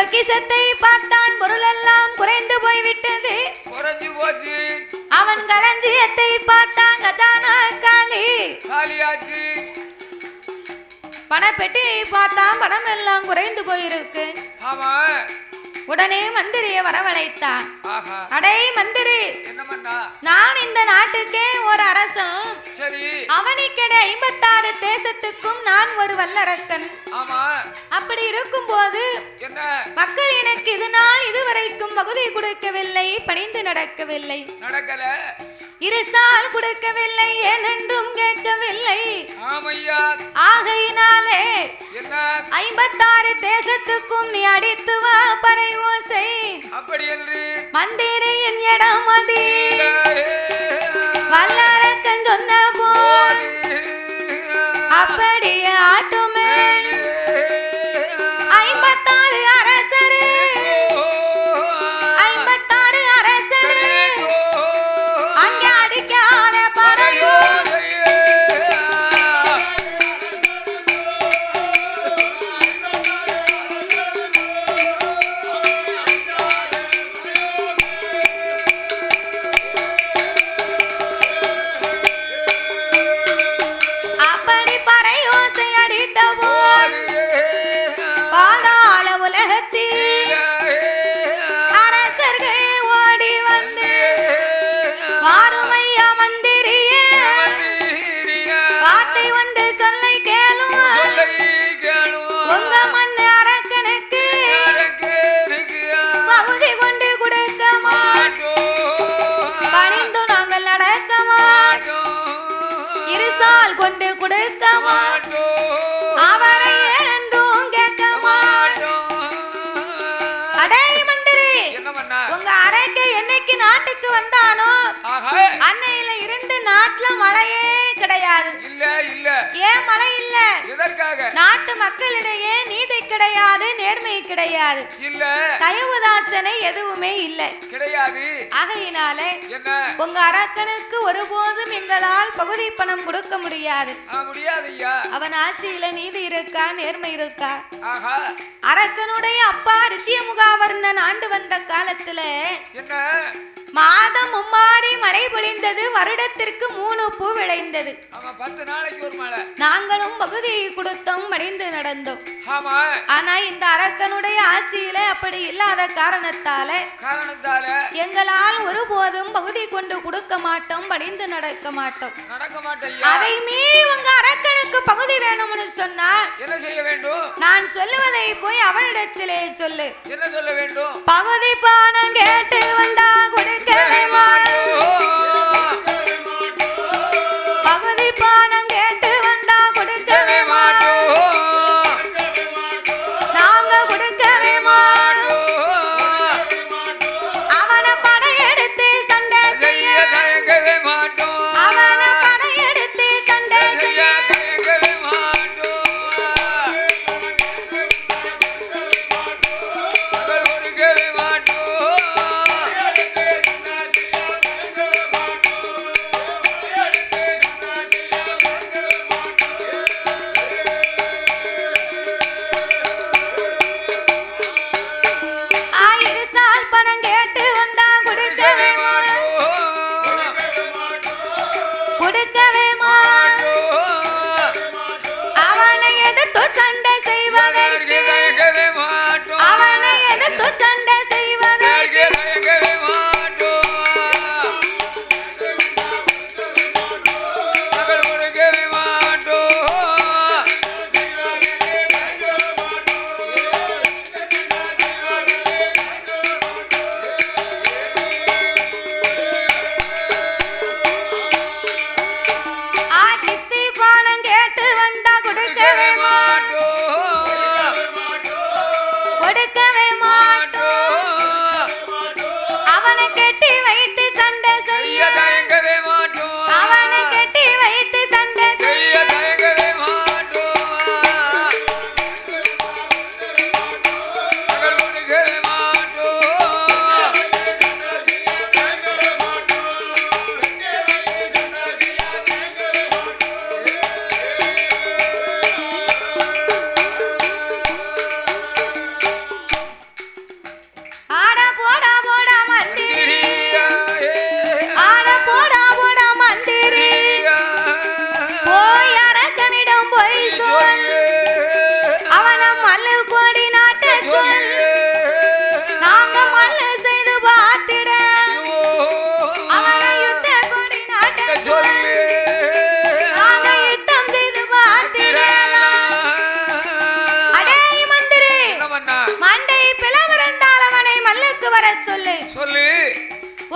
பொக்கிஷத்தை பார்த்தான், பொருள் எல்லாம் குறைந்து போய்விட்டது. குறைஞ்சு போச்சு. அவன் களஞ்சியத்தை பார்த்தான், கஜானா காலி காலியாச்சு. பணப்பெட்டியை பார்த்தான், பணம் எல்லாம் குறைந்து போயிருக்கு. ஆமா. உடனே மந்திரியை வரவழைத்தான். அடே மந்திரி, நான் இந்த நாட்டுக்கே ஒரு அரசன். சரி. அவனுக்கிட 56 தேசத்துக்கும் நான் ஒரு வல்லரக்கன். ஆமா. அப்படி இருக்கும் போது மக்கள் எனக்கு இது நாள் இதுவரைக்கும் பகுதி கொடுக்கவில்லை, பணிந்து நடக்கவில்லை. நடக்கல. இருசால் கொடுக்கவில்லை, ஏனென்றும் கேட்கவில்லை. ஆமையா. ஆகையினாலே 56 தேசத்துக்கும் நீ அடித்து வா பறை ஓசை. அப்படி என்று மந்திரியின் இடம் மதி வல்லரக்கன் சொன்ன போது அப்படியே ஆட்டுமே 56 அரசரு 56 அரசரு அங்கே அடிக்காத பறையோ. அப்படி பறையோசை அடித்த போது பாதாள உலகத்தில் அரசர்கள் ஓடி வந்து வாருமையா மந்திரியே, வார்த்தை ஒன்று சொல்லை கேளும். உங்க மண்ணு அரக்கனுக்கு பகுதி கொண்டு கொடுக்க மாட்டோம், பணிந்து நாங்கள் நடக்க மாட்டோம், இருசால் கொண்டு கொடுக்க மாட்டோம், அவரை ஏனென்றும் கேட்க மாட்டோம். அடே மந்திரி, உங்க அரக்கை என்னைக்கு நாட்டுக்கு வந்தானோ அன்னையில இருந்து நாட்டுல மழையே கிடையாது. ஏன் மழை இல்ல? நாட்டு மக்களிடையே நீதி கிடையாது, நேர்மை கிடையாது, தயவுதாட்சனை எதுவுமே இல்ல கிடையாது. ஆகையினாலே உங்க அரக்கனுக்கு ஒருபோதும் எங்களால் பகுதி பணம் கொடுக்க முடியாது. அவன் ஆட்சியில நீதி இருக்கா, நேர்மை இருக்கா? அரக்கனுடைய அப்பா ரிஷியமுகாவர்ணன் ஆண்டு வந்த காலத்துல மாதம் மும்மாறி மழை பொழிந்தது, வருடத்திற்கு 3 பூ விளைந்தது. 10 நாளைக்கு ஒரு மழை. நாங்களும் பகுதியை கொடுத்தோம், மடிந்து நடந்தோம். ஆனா இந்த அரக்கனுடைய ஆட்சியில அப்படி இல்லாத காரணத்தால எங்களால் ஒருபோதும் பகுதி கொண்டு கொடுக்க மாட்டோம், படிந்து நடக்க மாட்டோம். அதை மீறி உங்க அரக்கனுக்கு பகுதி வேணும்னு சொன்னா என்ன செய்ய வேண்டும்? நான் சொல்லுவதை போய் அவனிடத்திலே சொல்லு. என்ன சொல்ல வேண்டும்? பகுதி பானம் கேட்டு வந்தா கொடுக்கவே மாட்டோம், பகுதி பானம் கேட்டு வந்தா கொடுக்கவே மாட்டோம், நாங்க கொடுக்கவே மாட்டோம். அவனை படையெடுத்து சண்டை செய்ய தயங்கவே மாட்டோம், அவனை படையெடுத்து சண்டை செய்ய தயங்கவே மாட்டோம், கொடுக்கவே மாட்டோம்.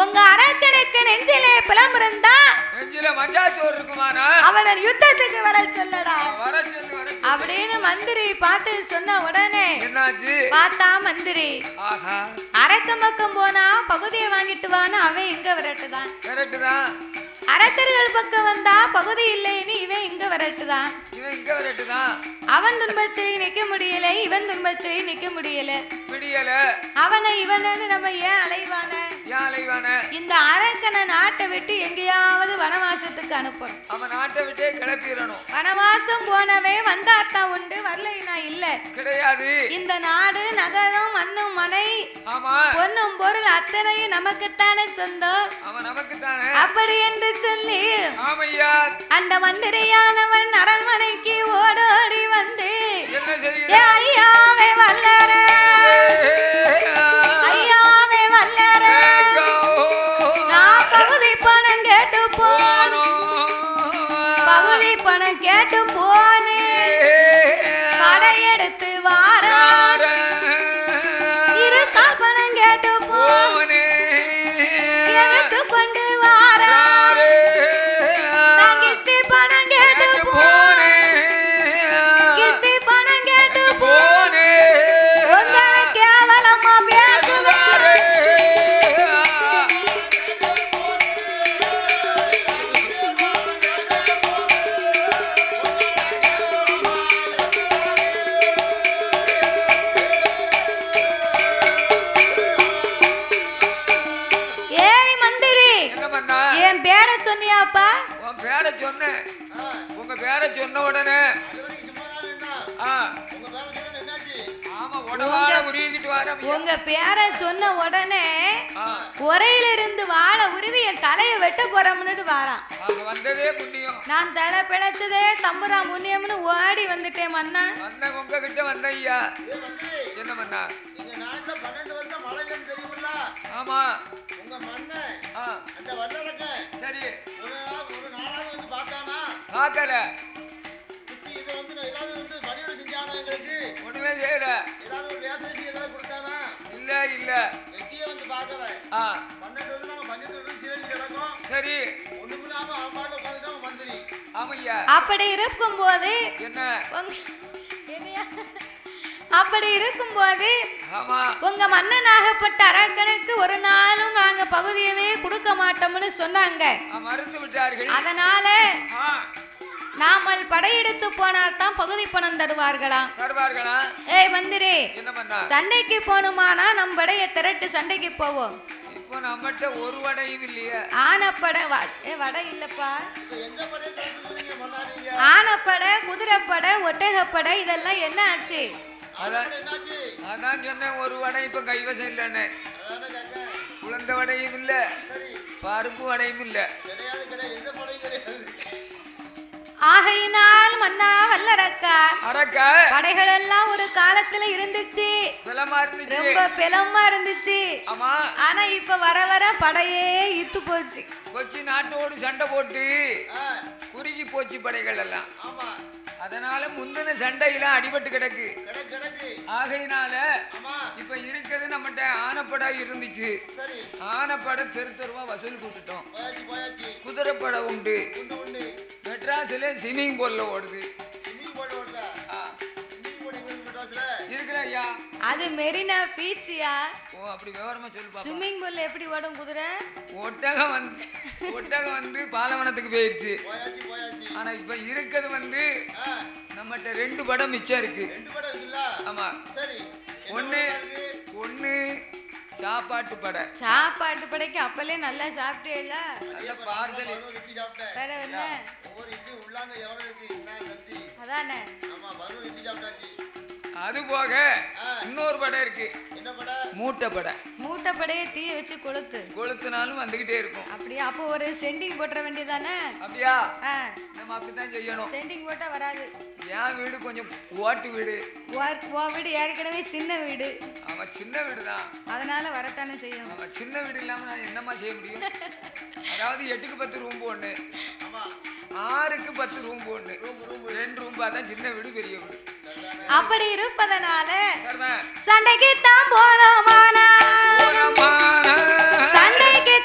உங்க அரக்கனுக்கு நெஞ்சிலே பிளம் இருந்தா நெஞ்சில மஞ்சாச்சோறு இருக்குமானா அவனை யுத்தத்துக்கு வர சொல்லடா வர சொல்லு அப்படின்னு மந்திரி பார்த்து சொன்ன உடனே என்னாச்சு பார்த்தா மந்திரி ஆஹா அரக்க பக்கம் போனா பகுதியை வாங்கிட்டு வான்னு அவன் இங்க விரட்டுதான் கரெக்ட்டுதான் அரசர்கள் பக்கம் வந்தா பகுதி இல்லைன்னு இவன் இங்க விரட்டுதான் இவன் இங்க விரட்டுதான் அவன் துன்பத்தை நிக்க முடியல இவன் துன்பத்தை நிக்க முடியல முடியல அவனை இவனு நம்ம ஏன் அலைவான இந்த அரக்கனை நாட்டை விட்டு எங்கேயாவது வனவாசத்துக்கு அனுப்புறோம் அவன் நாட்டை விட்டே கிளப்பிடணும் வனவாசம் போனவே வந்தாத்தா உண்டு வரலைனா இல்ல கிடையாது இந்த நாடு நகரம் மண்ணும் மனை பொன்னும் பொருள் அத்தனையும் நமக்குத்தானே சொந்தம் அவன் நமக்குத்தானே அப்படி என்று சொல்லி ஆமையா அந்த மந்திரியானவன் அரண்மனைக்கு ஓடோடி வந்து என்ன செய்ய ஐயாவே வல்லர ஐயாவே வல்லர நான் பகுதி பணம் கேட்டு பகுதி பணம் கேட்டு போனே படையெடுத்து வார இருசால் பணம் கேட்டு போனே எடுத்து கொண்டு வார கிஸ்தி பணம் கேட்டு போனே கிஸ்தி பணம் கேட்டு போனே உங்களை கேவலமா பேசுவாரு என் பேரை சொன்னியாப்பா உன் பேரை சொன்னேன் உங்க பேரை சொன்ன உடனே உங்க பேரை சொன்ன உடனே உரையில இருந்து வாழை உருவி என் தலைய வெட்ட போறோம்னு வாரான் வந்ததே புண்ணியம் நான் தலை பிழைச்சதே தம்புரா புண்ணியம்னு ஓடி வந்துட்டேன் மன்னா வந்த உங்ககிட்ட வந்த ஐயா என்ன மன்னா ஆமா உங்க மண்ணை அந்த வல்லரக்க சரி ஒரு நாளாவது வந்து பார்த்தானா பார்க்கல இது வந்து ஏதாவது வந்து பணியோட செஞ்சானா எங்களுக்கு ஒண்ணுமே செய்யல ஏதாவது ஒரு வேசனை ஏதாவது கொடுத்தானா இல்ல இல்ல வெட்டியே வந்து பார்க்கல 12 வருஷம் நாம பஞ்சத்துல இருந்து சிறையில் கிடக்கும் சரி ஒண்ணுமே நாம அம்மாட்ட உட்காந்துட்டான் மந்திரி ஆமையா அப்படி இருக்கும்போது என்ன அப்படி இருக்கும்போது உங்க மன்னனாகப்பட்ட அரக்கனுக்கு ஒரு நாளும் நாங்க பகுதியவே கொடுக்க மாட்டோம்னு சொன்னாங்க மறுத்து விட்டார்கள் அதனால நாமல் படையெடுத்து போனால்தான் பகுதி பணம் தருவார்களாம் ஏய் மந்திரி சண்டைக்கு போகணுமானா நம் படைய திரட்டு சண்டைக்கு போவோம் இப்போ நம்மகிட்ட ஒரு வடையும் இல்லையா ஆனப்படை வடை இல்லப்பா ஆனப்படை குதிரைப்படை ஒட்டகப்படை இதெல்லாம் என்ன ஆச்சு அதான் சொன்னேன் ஒரு வடை இப்ப கைவசம் இல்லைன்னு குழந்தை வடையும் இல்ல பருப்பு வடையும் இல்ல ஆகையினால் மன்னா வல்லரக்கா அரக்கா படைகள் எல்லாம் ஒரு காலத்துல இருந்துச்சு ரொம்ப பெலமா இருந்துச்சு ஆனா இப்ப வர வர படையே இத்து போச்சு போச்சு நாட்டோடு சண்டை போட்டு குறுகி போச்சு படைகள் எல்லாம் அதனால முந்தின சண்டையெல்லாம் அடிபட்டு கிடக்கு ஆகையினால இப்ப இருக்கிறது நம்மகிட்ட ஆனப்படை இருந்துச்சு ஆனப்படை தெருவா வசூல் கூட்டுட்டோம் குதிரைப்படை உண்டு மெட்ராஸ்ல ஸ்விமிங் பூல்ல ஓடுது இருக்குல்ல ஐயா அது மெரினா பீச்சியா ஓ அப்படி விவரமா சொல்லு பாப்பா ஸ்விமிங் பூல்ல எப்படி ஓடும் குதிரை ஒட்டகம் வந்து பாலவனத்துக்கு போயிருச்சு ஆனா இப்ப இருக்கிறது வந்து நம்மகிட்ட 2 படம் மிச்சம் இருக்கு ஆமா ஒண்ணு சாப்பாட்டு படைக்கு அப்பலே நல்லா சாப்பிட்டேல நல்ல பார்சல் வேற என்ன அதானே அது போக இன்னொரு படை இருக்கு மூட்டை படையை தீய வச்சு கொளுத்துனாலும் வந்துகிட்டே இருக்கும் அப்படியே அப்போ ஒரு செண்டிங் போட்ட வேண்டியதானே அப்படியா நம்ம அப்படித்தான் செய்யணும் செண்டிங் போட்டா வராது என் வீடு கொஞ்சம் ஓட்டு வீடு வீடு ஏற்கனவே சின்ன வீடு ஆமா சின்ன வீடு தான் அதனால வரத்தானே செய்யணும் ஆமா சின்ன வீடு இல்லாம நான் என்னமா செய்ய முடியும் அதாவது 8க்கு 10 ரூம் ஒண்ணு 6க்கு 10 ரூம் ஒண்ணு 2 ரூம் தான் சின்ன வீடு பெரிய வீடு அப்படி இருப்பதனால சண்டைக்கு தான் போனோமானா சண்டைக்கு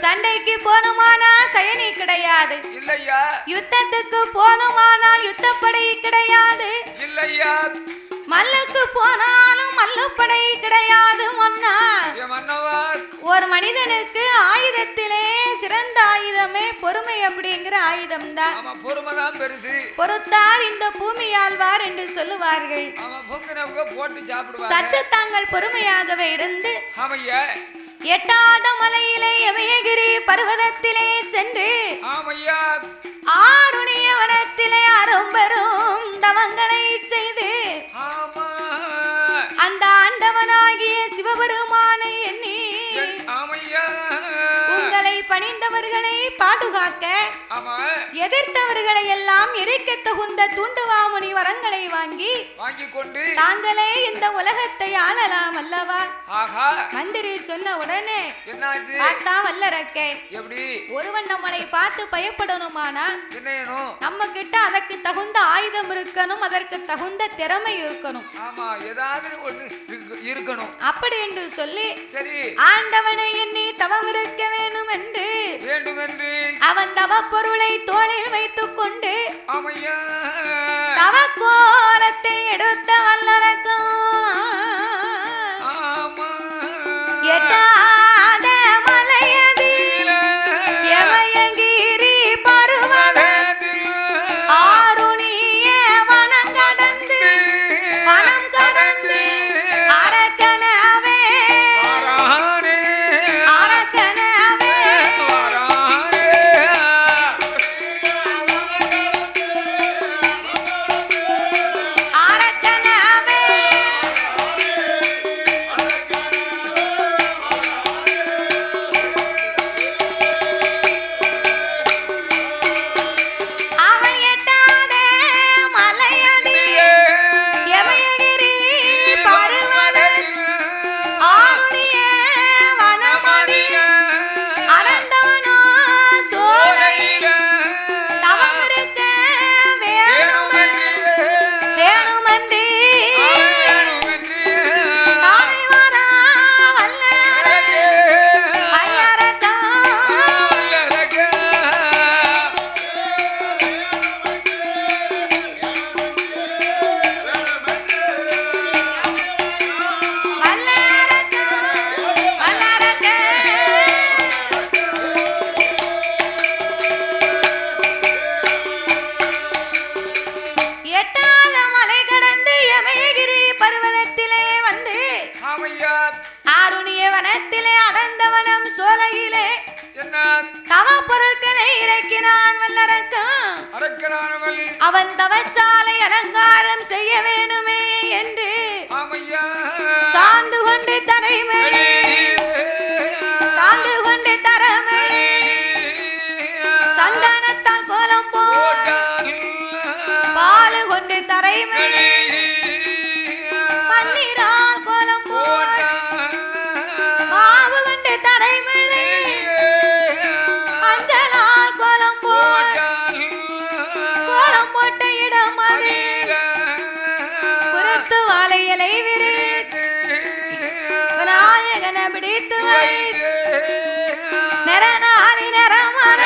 சண்டைக்கு போனுமானா சயனி கிடையாது இல்லையா யுத்தத்துக்கு போனுமானால் யுத்தப்படை கிடையாது இல்லையா மல்லுக்கு போனாலும் மல்லுப்படை கிடையாது மன்னா ஒரு மனிதனுக்கு ஆயுதத்திலே சிறந்த ஆயுதமே பொறுமை அப்படிங்கிற ஆயுதம் தான் பொறுமைதான் பெருசு பொறுத்தார் இந்த பூமி ஆழ்வார் என்று சொல்லுவார்கள் போட்டு சாப்பிடுவாங்க சற்று தாங்கள் பொறுமையாகவே இருந்து ஆமையா எட்டாத மலையிலே எமயகிரி பர்வதத்திலே சென்று ஆமையா ஆருணிய வனத்திலே அரும்பெரும் தவங்களை செய்து அந்த ஆண்டவனாகிய சிவபெருமானை எண்ணி உங்களை பணிந்தவர்களை பாதுகாக்க எதிர்த்தவர்களை எல்லாம் எரிக்க தகுந்த துண்டுவாமுனி வரங்களை வாங்கி கொண்டு தாங்களே இந்த உலகத்தை ஆளலாம் அல்லவா மந்திரி சொன்ன உடனே பார்த்தா வல்லரக்கே எப்படி ஒருவன் நம்மளை பார்த்து பயப்படணுமானா நம்ம கிட்ட அதற்கு தகுந்த ஆயுதம் இருக்கணும் அதற்கு தகுந்த திறமை இருக்கணும் இருக்கணும் அப்படி என்று சொல்லி சரி ஆண்டவனை எண்ணி தவம் இருக்க வேண்டும் என்று அவன் தவ பொருளை தோளில் வைத்துக் கொண்டு தவ கோலத்தை எடுத்த வல்லரக்கம் எட்டாத மலையதில் எமயகிரி பருவதத்தில் ஆருணிய வனம் கடந்து அரக்கனவே அவன் தவச்சாலை அலங்காரம் செய்ய வேணுமே என்று சாந்து கொண்டு தரைமேலே சந்தானத்தால் கோலம் போட்டு பாலு கொண்டு தரைமேலே பன்னீரால் கோலம் போட்டு மாவு கொண்டு தரைமேலே மஞ்சளால் கோலம் போட்டு போட்ட இடம் அது குருத்து வாழையலை விரித்து விநாயகனை பிடித்து வைத்து நிறநாளி நிறமர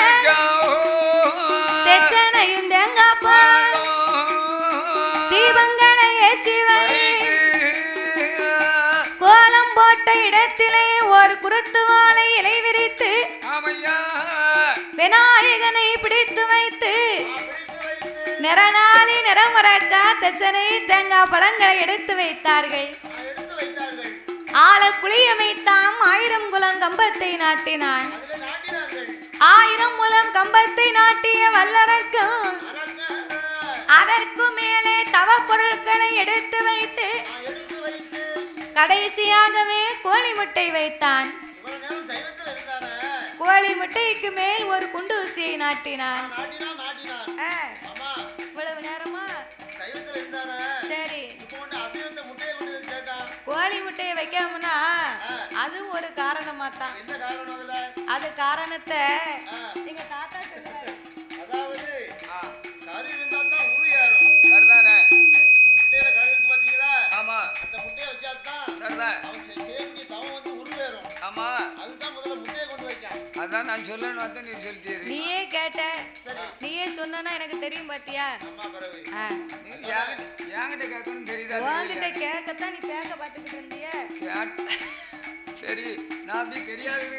தெச்சனையும் தெங்கப்பா தீபங்களை ஏசி கோலம் போட்ட இடத்திலே ஒரு குருத்து வாழை இலை விரித்து விநாயகனை பிடித்து வைத்து நிறநாளி நிறமரக்கா தச்சனை தேங்காய் பழங்களை எடுத்து வைத்தார்கள் ஆள குளியமைத்தாம் 1000 குலம் கம்பத்தை நாட்டினான் 1000 முலம் கம்பத்தை நாட்டிய வல்லரக்கம் அதற்கு மேலே தவ பொருட்களை எடுத்து வைத்து கடைசியாகவே கோழி முட்டை வைத்தான் கோழி முட்டைக்கு மேல் ஒரு குண்டூசியை நாட்டினான் இவ்வளவு நேரமா சரி கோழி முட்டையை வைக்காமனா அது ஒரு காரணமா தான் அது காரணத்தை எங்க தாத்தா சொல்லுவாரு அதான் நான் வார்த்தை நீ சொல்லிட்டீரு. நீயே கேட்ட, நீயே சொன்னா எனக்கு தெரியும் பாத்தியா? என்கிட்ட கேட்கணும் தெரியுதா? உன்கிட்ட கேட்கத்தான் நீ பேக்க பாத்துக்கிட்டு இருந்திய. சரி, நான் அப்படி தெரியாது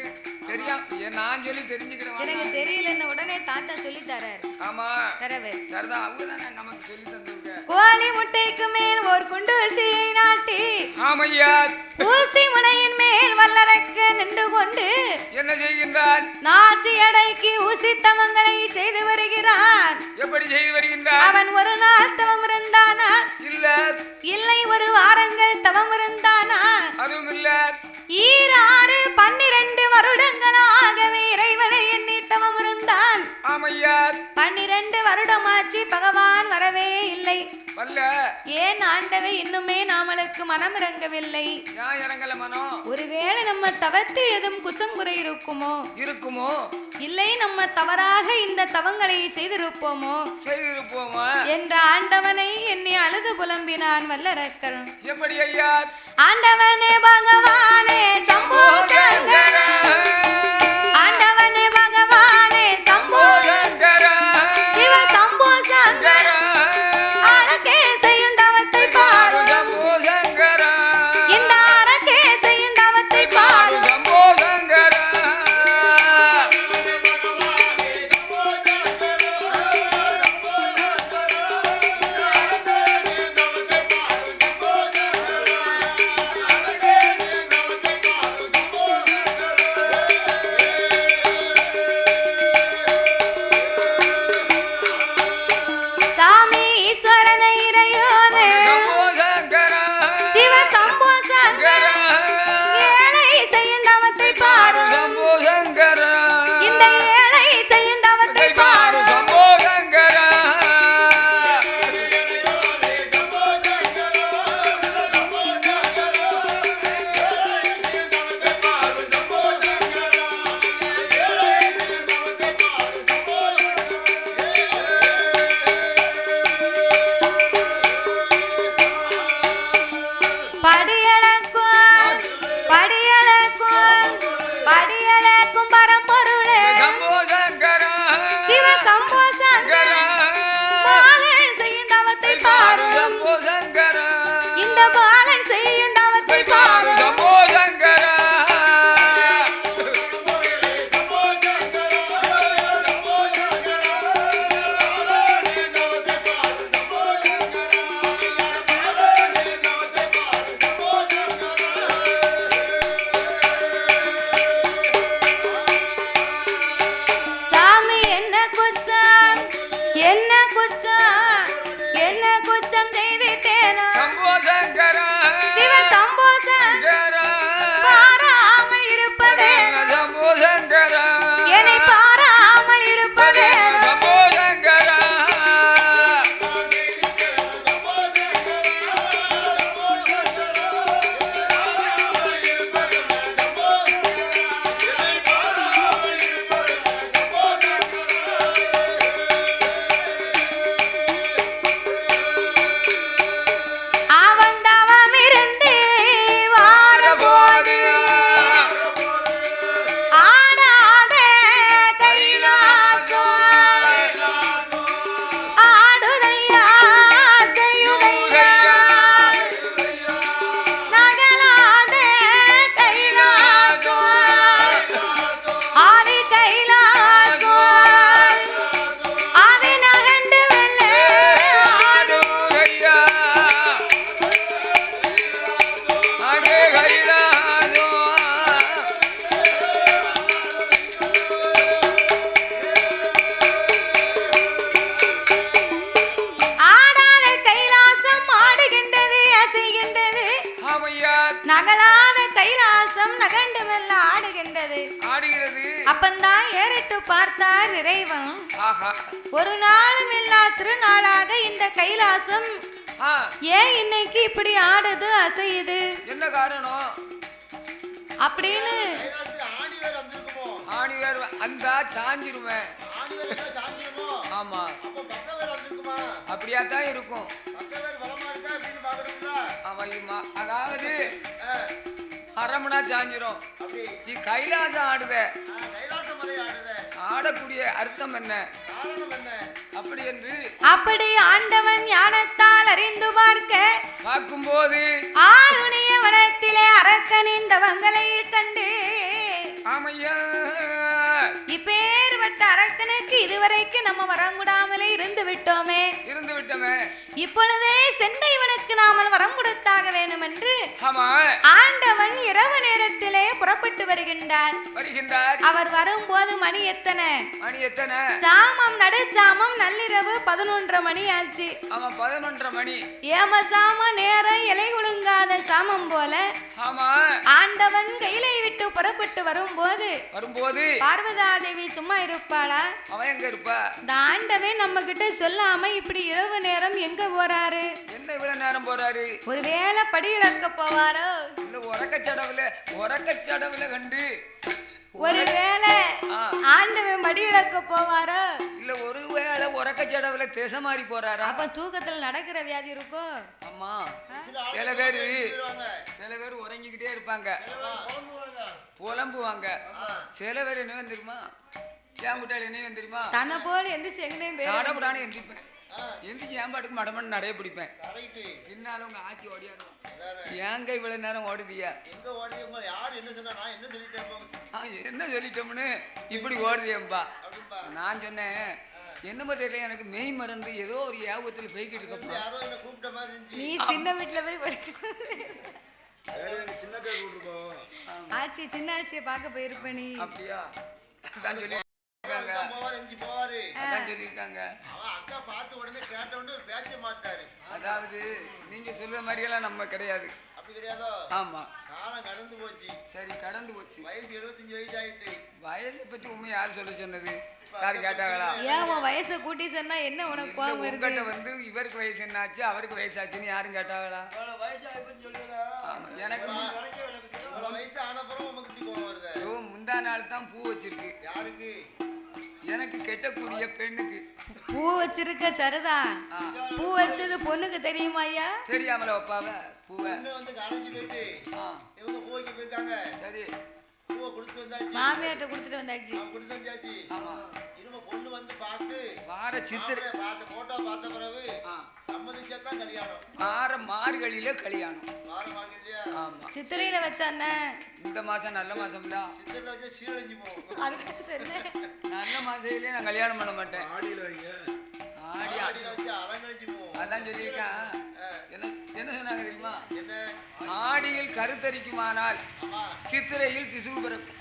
நான் சொல்லி தெரிஞ்சுக்கிறேன். எனக்கு தெரியலன்னு உடனே தாத்தா சொல்லி தராரு. ஆமா தரவே சரிதான், அவங்க தானே நமக்கு சொல்லி தந்துருக்க. கோழி முட்டைக்கு மேல் ஒரு குண்டு ஊசியை நாட்டி, ஆமையா, ஊசி முனையின் மேல் வல்லரக்க நின்று கொண்டு என்ன செய்கின்றான்? நாசி அடைக்கு ஊசி தவங்களை செய்து வருகிறான். எப்படி செய்து வருகின்றான்? அவன் ஒரு நாள் தவம் இருந்தானா? இல்லை, ஒரு வாரங்கள் தவம் இருந்தானா? அதுவும் இல்ல. 12 வருடங்களாகவே இறைவனை எண்ணி தவம் இருந்தான். ஆமையா, 12 வருடமாச்சு, பகவான் வரவே இல்லை. ஏன் ஆண்டவை இன்னுமே நாமளுக்கு மனம் இறங்கவில்லை? இறங்கல மனம். ஒருவேளை நம்ம தவத்தில் எதுவும் குற்றம் குறை இருக்குமோ? இல்லை, நம்ம தவறாக இந்த தவங்களை செய்திருப்போமோ என்ற ஆண்டவனை எண்ணி அழுது புலம்பினான் வல்லரக்கன். எப்படி ஐயா? ஆண்டவனே பகவானே சம்போ சங்கரா, ஆண்டவனே பகவானே சம்போ சங்கரா, சிவ சம்போ சங்கரா, அரக்கே செய்யும் தவத்தை பாரு சம்போ சங்கரா, இந்த அரக்கே செய்யும் தவத்தை பாரு சம்போ சங்கரா. நகலாத கைலாசம் நகண்டு மெல்ல ஆடுகின்றது. அப்பந்தான் ஏறிட்டு பார்த்தார் இறைவன். ஒரு நாளும் இல்லா திருநாளாக இந்த கைலாசம் ஏன் இன்னைக்கு இப்படி ஆடுது அசையுது, என்ன காரணம் அப்படின்னு சாஞ்சிருவேன். ஆமா, அப்படியாத்தான் இருக்கும். அதாவது அரமணா சாஞ்சிரும். நீ கைலாசம் ஆடுவ. ஆடக்கூடிய அர்த்தம் என்ன, காரணம் என்ன? அப்படி ஆண்டவன் ஞானத்தால் அறிந்து பார்க்கும்போது ஆருணிய வனத்திலே அரக்கனின் தவங்களை கண்டு ஆமையா இப்பேற்பட்ட அரக்கனுக்கு இதுவரைக்கும் நம்ம வரங்குடாமலே இருந்து விட்டோமே இப்பொழுதே சென்ற இவனுக்கு நாமல் வரம் கொடுத்தாக வேண்டும் என்று ஆண்டவன் இரவு நேரத்திலே புறப்பட்டு வருகின்றார். அவர் வரும்போது மணி எத்தனை? சாமம் நடுச்சாமம் நள்ளிரவு 11:30 மணி ஆச்சு. 11:30 மணி ஏமசாம நேரம் இலை குலுங்காத சாமம் போல ஆண்டவன் கையிலை விட்டு புறப்பட்டு வரும்போது பார்வதாதேவி சும்மா இருப்பாளா? அவன் எங்க இருப்பா? இந்த ஆண்டவன் நம்ம கிட்ட சொல்லாம இப்படி இரவு நேரம் எங்க போறாரு? என்ன இவ்வளவு நேரம் போறாரு? ஒருவேளை படி இழக்க போவாரோ? இல்ல உறக்கச்சடவுல கண்டு ஒருவேளை ஆண்டவன் படி இழக்க போவாரோ? இல்ல ஒருவேளை உறக்கச்சடவுல திசை மாறி போறாரா? அப்ப தூக்கத்துல நடக்கிற வியாதி இருக்கும். ஆமா, சில பேர் உறங்கிக்கிட்டே இருப்பாங்க, புலம்புவாங்க. சில பேர் என்ன வந்துருமா, ஏங்குட்டாள் என்ன வந்துருமா, தன்னை போல எந்திரிச்சு எங்கேயும் எந்திரிப்பேன், எந்திரிச்சு ஏம்பாட்டுக்கு மடமன்னு நடைய பிடிப்பேன். பின்னாலும் உங்க ஆட்சி ஓடியாடும். ஏங்க இவ்வளவு நேரம் ஓடுதியா? என்ன சொல்லிட்டோம்னு இப்படி ஓடுதியம்பா. நான் சொன்னேன் என்னமோ தெரியல, எனக்கு மெய் மறந்து ஏதோ ஒரு யாபத்துல போய்கிட்டு இருக்க. நீ சின்ன வீட்டுல போய் ஆட்சி சின்ன ஆட்சியை பார்க்க போயிருப்ப நீ. அப்படியா? அதாவது நீங்க சொல்ற மாதிரி எல்லாம் நம்ம கிடையாது. ஆமா, காலம் கடந்து போச்சு. சரி, கடந்து போச்சு. வயசு 75 வயசு ஆயிட்டு. வயசை பத்தி உண்மை யாரு சொல்ல சொன்னது? யாரு கேட்டாங்களா? ஏன் வயசை கூட்டி சொன்னா என்ன உனக்கு கோவம் இருக்கு? உங்ககிட்ட வந்து இவருக்கு வயசு என்ன ஆச்சு, அவருக்கு வயசு ஆச்சுன்னு யாரும் கேட்டாங்களா? எனக்கு வயசு ஆனப்புறம் முந்தா நாள் தான் பூ வச்சிருக்கு. யாருக்கு? எனக்கு கெட்டக்கூடிய பெண்ணுக்கு பூ வச்சிருக்க. சரிதா, பூ வச்சது பொண்ணுக்கு தெரியுமா ஐயா? தெரியாமல வைப்பாவ பூவை. சரி, மாமியார்ட்ட கொடுத்துட்டு வந்தாச்சு. பொண்ணு வந்து பார்த்து வார சித்திரை போட்டோ பார்த்த பிறகு சம்மதிச்சாதான் கல்யாணம். வார மார்கழியில கல்யாணம். ஆமா, சித்திரையில வச்சானே. இந்த மாசம் நல்ல மாசம் இல்ல, சித்திரையில வச்சா சீரழிஞ்சு போகும். நல்ல மாசத்திலே நான் கல்யாணம் பண்ண மாட்டேன். ஆடியில வைங்க, ஆடியில வச்சா அரங்கழிஞ்சு போகும். அதான் சொல்லியிருக்கான். என்ன சொன்னாங்க தெரியுமா? ஆடியில் கருத்தரிக்குமானால் சித்திரையில் சிசு பிறக்கும்.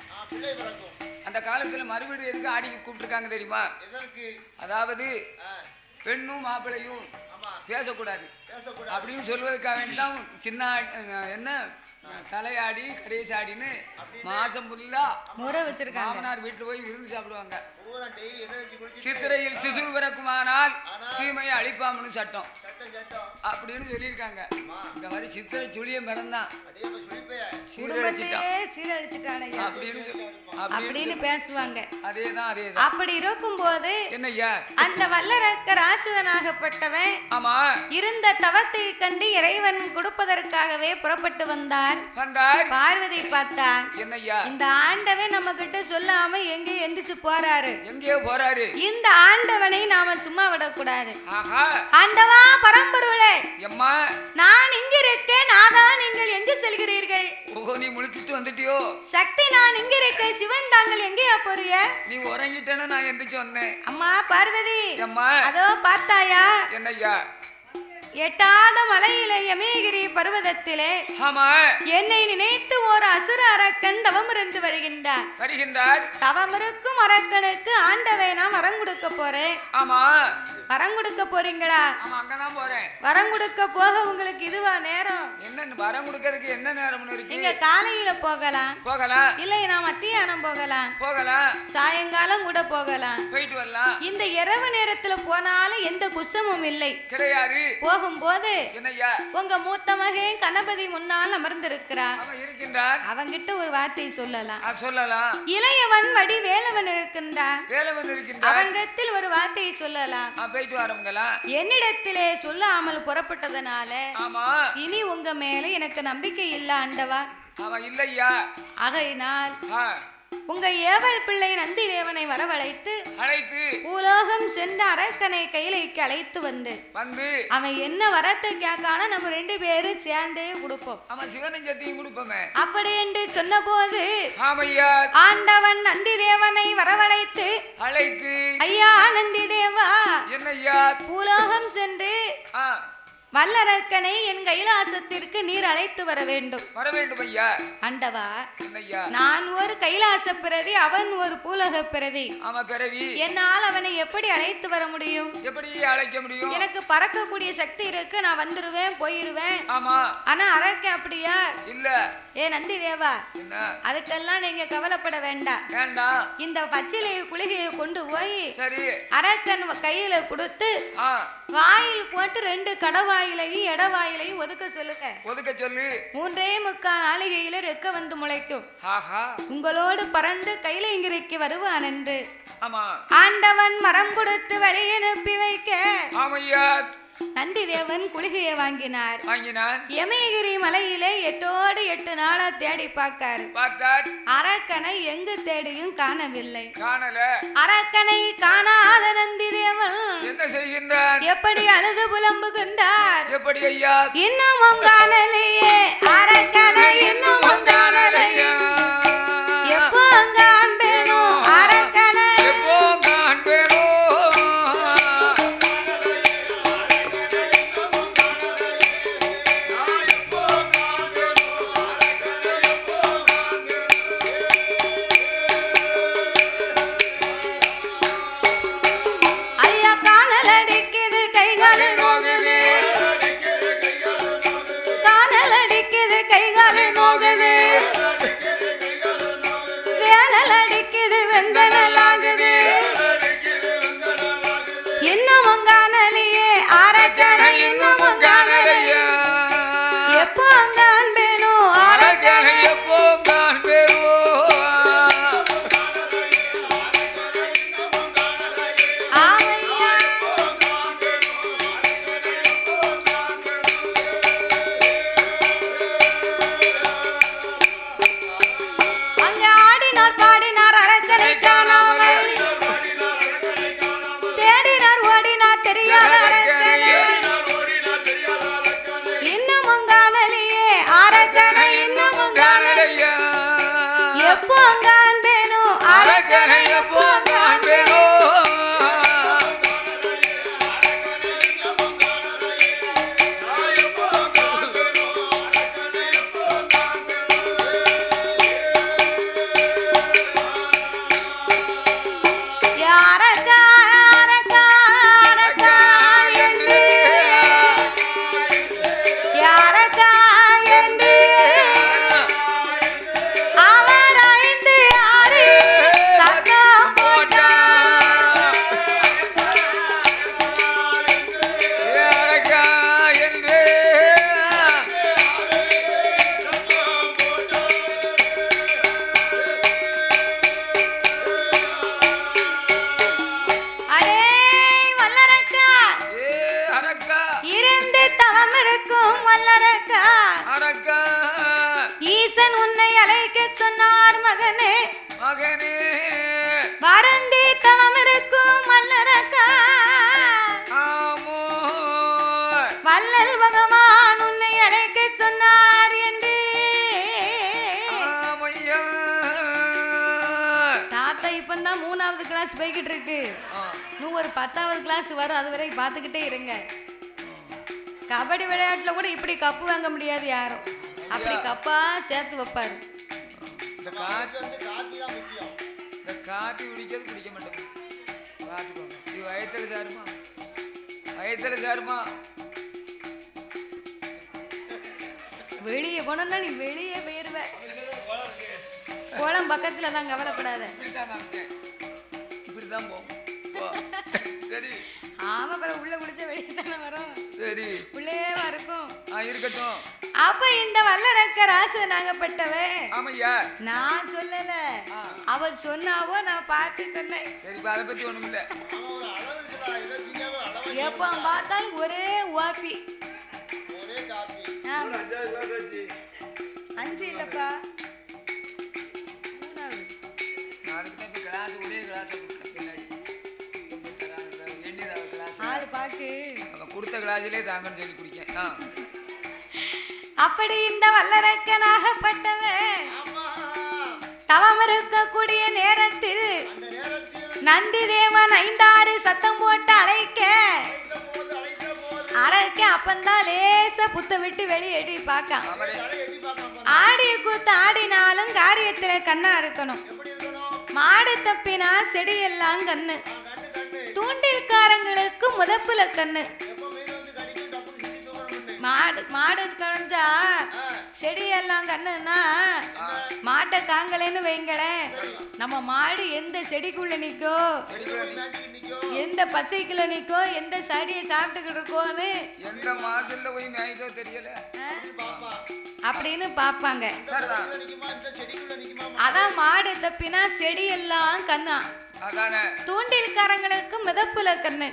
அந்த காலத்துல மறுபடியும் எதுக்கு ஆடிக்கு கூப்பிட்டுருக்காங்க தெரியுமா? அதாவது பெண்ணும் மாப்பிள்ளையும் பேசக்கூடாது அப்படின்னு சொல்வதற்காக வேண்டிதான் சின்ன என்ன தலையாடி கடைசி ஆடின்னு மாசம் ஃபுல்லா முறை வச்சிருக்காங்க. மாமனார் வீட்டுல போய் விருந்து சாப்பிடுவாங்க. சித்திரையில் சிசு பிறக்குமானால் சீமையை அழிப்பாம்னு சட்டம் அப்படின்னு சொல்லியிருக்காங்க. இந்த மாதிரி சித்திரை சுழியம் பிறந்தான் அப்படின்னு பேசுவாங்க. அதேதான். அப்படி இருக்கும் போது என்னய்யா அந்த வல்லரக்க ராசதனாகப்பட்டவன் ஆமா இருந்த தவத்தை கண்டு இறைவன் கொடுப்பதற்காகவே புறப்பட்டு வந்தார். பார்வதி பார்த்தான். என்னய்யா இந்த ஆண்டவன் நம்ம கிட்ட சொல்லாம எங்கே எந்திரிச்சு போறாரு? எங்கேயோ போறாரு. இந்த ஆண்டவனை நாம சும்மா விடக்கூடாது. ஆண்டவா பரம்பொருளே, நான் இங்க இருக்கேன், நாதான் நீங்கள் எங்கு செல்கிறீர்கள்? ஓஹோ, நீ முழிச்சிட்டு வந்துட்டியோ? சக்தி, நான் இங்க இருக்கேன். சிவன், தாங்கள் எங்கேயா போறிய? நீ உறங்கிட்டேன்னு நான் எந்திரிச்சு வந்தேன். அம்மா பார்வதி, அம்மா அதோ பார்த்தாயா? என்னய்யா? எட்டாத மலையிலே யமேகிரி பர்வதத்திலே என்னை நினைத்து ஒரு அசுர அரக்கன் தவம் இருந்து வருகின்றார். தவம் இருக்கும் அரக்கனுக்கு ஆண்டவே நான் வரம் கொடுக்க போறேன். ஆமா, வரம் கொடுக்க போறீங்களா? ஆமா, அங்கதான் போறேன். வரம் கொடுக்க போக உங்களுக்கு இதுவா நேரம்? என்ன வரம் கொடுக்கிறதுக்கு என்ன நேரம்னு இருக்கு? நீங்க காலையில போகலாம், இல்லை நான் மத்தியானம் போகலாம், சாயங்காலம் கூட போகலாம், போயிட்டு வரலாம். இந்த இரவு நேரத்துல போனாலும் எந்த குசமும் இல்லை கிடையாது. போகும்போது உங்க மூத்த மகன் கணபதி முன்னால் அமர்ந்திருக்கிறார். அவங்கிட்ட ஒரு வார்த்தை சொல்லலாம். இளையவன் வடி வேலவன் இருக்கின்றான். அவனிடத்தில் ஒரு வார்த்தை சொல்லலாம். என்னிடத்திலே சொல்லாமல் புறப்பட்டதனால இனி உங்க மேல எனக்கு நம்பிக்கை இல்ல ஆண்டவா. இல்லையா? ஆகையினால் உங்க ஏவல் பிள்ளை நந்தி தேவனை வரவழைத்து பூலோகம் சென்ற அரக்கனை கையிலைக்கு அழைத்து வந்து அவன் என்ன வரத்தை கேட்கான நம்ம 2 பேரும் சேர்ந்தே கொடுப்போம். அப்படி என்று சொன்ன போது ஆண்டவன் நந்தி தேவனை வரவழைத்து ஐயா நந்தி தேவா, பூலோகம் சென்று வல்லரக்கனை என் கைலாசத்திற்கு நீர் அழைத்து வர வேண்டும் ஐயா. ஆண்டவா, நான் ஒரு கைலாச பிறவி, அவன் ஒரு பூலோக பிறவி. என்னால் அவனை எப்படி அழைத்து வர முடியும்? எப்படி அழைக்க முடியும்? எனக்கு பறக்கக்கூடிய சக்தி இருக்கு, நான் வந்துருவேன் போயிருவேன். ஆனா அரக்க அப்படியா இல்ல. ஏ நந்தி தேவா, அதுக்கெல்லாம் நீங்க கவலைப்பட வேண்டாம். இந்த பச்சிலை குளிகையை கொண்டு போய் அரக்கன் கையில கொடுத்து வாயில் போட்டு 2 கடவாயிலையும் எடவாயிலையும் ஒதுக்க சொல்லுங்க. 3.25 நாளிகையில ரெக்க வந்து முளைக்கும். உங்களோடு பறந்து கைலங்கிரிக்கு வருவான் என்று ஆண்டவன் மரம் கொடுத்து வழி அனுப்பி வைக்க நந்தி தேவன் குளிகையை வாங்கினார். யமகிரி மலையிலே 8 நாளா தேடி பார்க்காரு. அரக்கனை எங்கு தேடியும் காணவில்லை. அரக்கனை காணாத நந்தி தேவன் என்ன செய்கின்றார்? எப்படி அழுது புலம்புகின்றார்? எப்படி ஐயா? இன்னும் காணலையே அரக்கனை, இன்னும் காணலையே. எப்போ காண்பேனோ அரக்கனை, எப்போ காண்பேனோ. ஈசன் உன்னை அழைக்க சொன்னார் மகனே, மகனே வரந்தி தவம் இருக்கும் மல்லரக்கா. வள்ளல் பகவான் உன்னை அழைக்க சொன்னார் என்று தாத்தா இப்பந்தான் 3வது கிளாஸ் போய்கிட்டு இருக்கு. இன்னும் ஒரு 10வது கிளாஸ் வரும், அது வரை பார்த்துக்கிட்டே இருங்க. கபடி விளையாட்டுல கூட இப்படி கப்பு வாங்க முடியாது யாரும், அப்படி கப்பா சேர்த்து வைப்பாரு. இந்த காப்பி குடிக்கிறது குடிக்க மாட்டேன். பார்த்துக்கோங்க, இது வயத்துல சாருமா, வயத்துல சாருமா. வெளியே போனா நீ வெளியே போயிருவ. கோலம் பக்கத்துல தான், கவலைப்படாத. இப்படிதான் போகும். சரி. ஆமா, பிற உள்ள குடிச்ச வெளியே தானே வரும். சரி, உள்ளேவா இருக்கும். இருக்கட்டும். அப்ப இந்த வல்லரக்க ராசனாகப்பட்டவ. ஆமையா, நான் சொல்லல, அவள் சொன்னாவோ, நான் பார்த்து சொன்னேன். சரி, அதை பத்தி ஒண்ணும் இல்ல. எப்ப பார்த்தாலும் ஒரே வாப்பி, ஒரே காப்பி. 5 இல்லப்பா, 3வது. அதுக்கு தான் இப்ப கிளாஸ் ஒரே கிளாஸ் பின்னாடி எண்ணிதான் கிளாஸ் ஆளு பாக்கு அவன் கொடுத்த கிளாஸிலே தாங்கன்னு சொல்லி குடிக்கேன். அப்படி இந்த வல்லரக்கனாகப்பட்டவன் தவம் இருக்கக்கூடிய நேரத்தில் நந்தி தேவன் 5-6 சத்தம் போட்டு அழைக்க அப்பந்தான் லேசா புத்த விட்டு வெளியேடி பார்க்கான். ஆடிய கூத்து ஆடினாலும் காரியத்துல கண்ணா இருக்கணும். மாடு தப்பினா செடியெல்லாம் கண்ணு, தூண்டில்காரங்களுக்கு முதப்புல கண்ணு. மாடு கழிஞ்சா செடியெல்லாம் கண்ணுன்னா மாட்டை தாங்கலன்னு வைங்களேன், நம்ம மாடு எந்த செடிக்குள்ள நிக்கோ, எந்த பச்சைக்குள்ள நிக்கோ, எந்த செடியை சாப்பிட்டுக்கிட்டு இருக்கோன்னு எந்த மாசல்ல போய் மேய்தோ தெரியல அப்படின்னு பாப்பாங்க. அதான் மாடு தப்பினா செடியெல்லாம் கண்ணா, தூண்டில்காரங்களுக்கு மிதப்புல கண்ணு.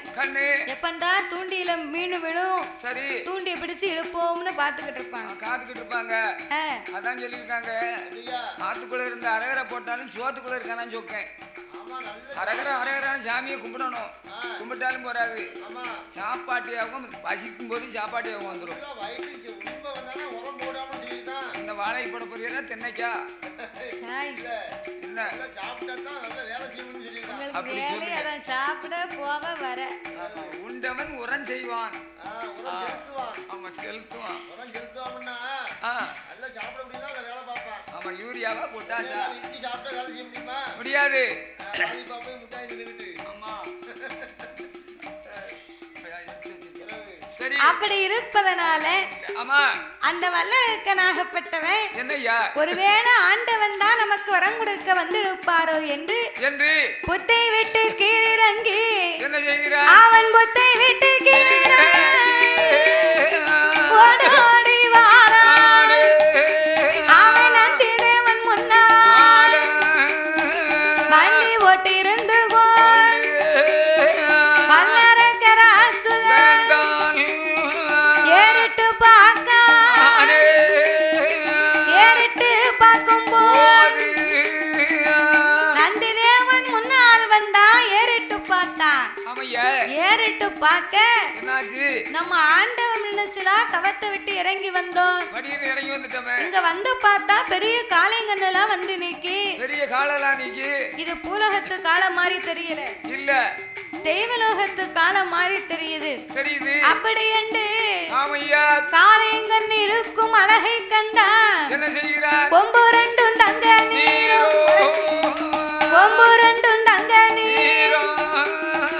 எப்பண்டா தூண்டியில மீன் விழும், சரி தூண்டிய பிடிச்சு இழுப்போம்னு பாத்துக்கிட்டு இருப்பாங்க, காத்துக்கிட்டு இருப்பாங்க. அதான் சொல்லியிருக்காங்க, ஆத்துக்குள்ள இருந்த அரகரை போட்டாலும் சோத்துக்குள்ள இருக்கானு சொக்கேன். அரகரான சாமியை கும்பிடணும், கும்பிட்டாலும் போறாது, சாப்பாட்டியாகவும் பசிக்கும் போது சாப்பாட்டியாகவும் வந்துடும். இந்த வாழை போட பொரியல தென்னைக்கா என்ன சாப்பிட போவ வர உண்டவன் உரம் செய்வான், அவன் செலுத்துவான். அவன் யூரியாவா போட்டாச்சா முடியாது. அப்படி இருப்பதனால அந்த வல்லரக்கனாகப்பட்டவன் ஒருவேளை ஆண்டவன் தான் நமக்கு வரம் கொடுக்க வந்திருப்பாரோ என்று புத்தை விட்டு கீழிறங்கி அவன் புத்தை விட்டு ஓடி வாரான். அவன் நந்தி தேவன் முன்னால் வண்டி ஓட்டி இருந்து பார்க்க நம்ம ஆண்டவன் நினைச்சுலா தவத்தை விட்டு இறங்கி வந்தோம். இங்க வந்து பார்த்தா பெரிய காளைங்கன்னெல்லாம் வந்து நிக்கி, பெரிய காலெல்லாம் நிக்கி. இது பூலோகத்து காலம் மாதிரி தெரியல, இல்ல தெய்வலோகத்து காலம் மாதிரி தெரியுது. அப்படி என்று காளைங்கன் இருக்கும் அழகை கண்டா என்ன செய்கிறார்? கொம்பு ரெண்டும் தங்க நீரும், கொம்பு ரெண்டும் தங்க நீரும்,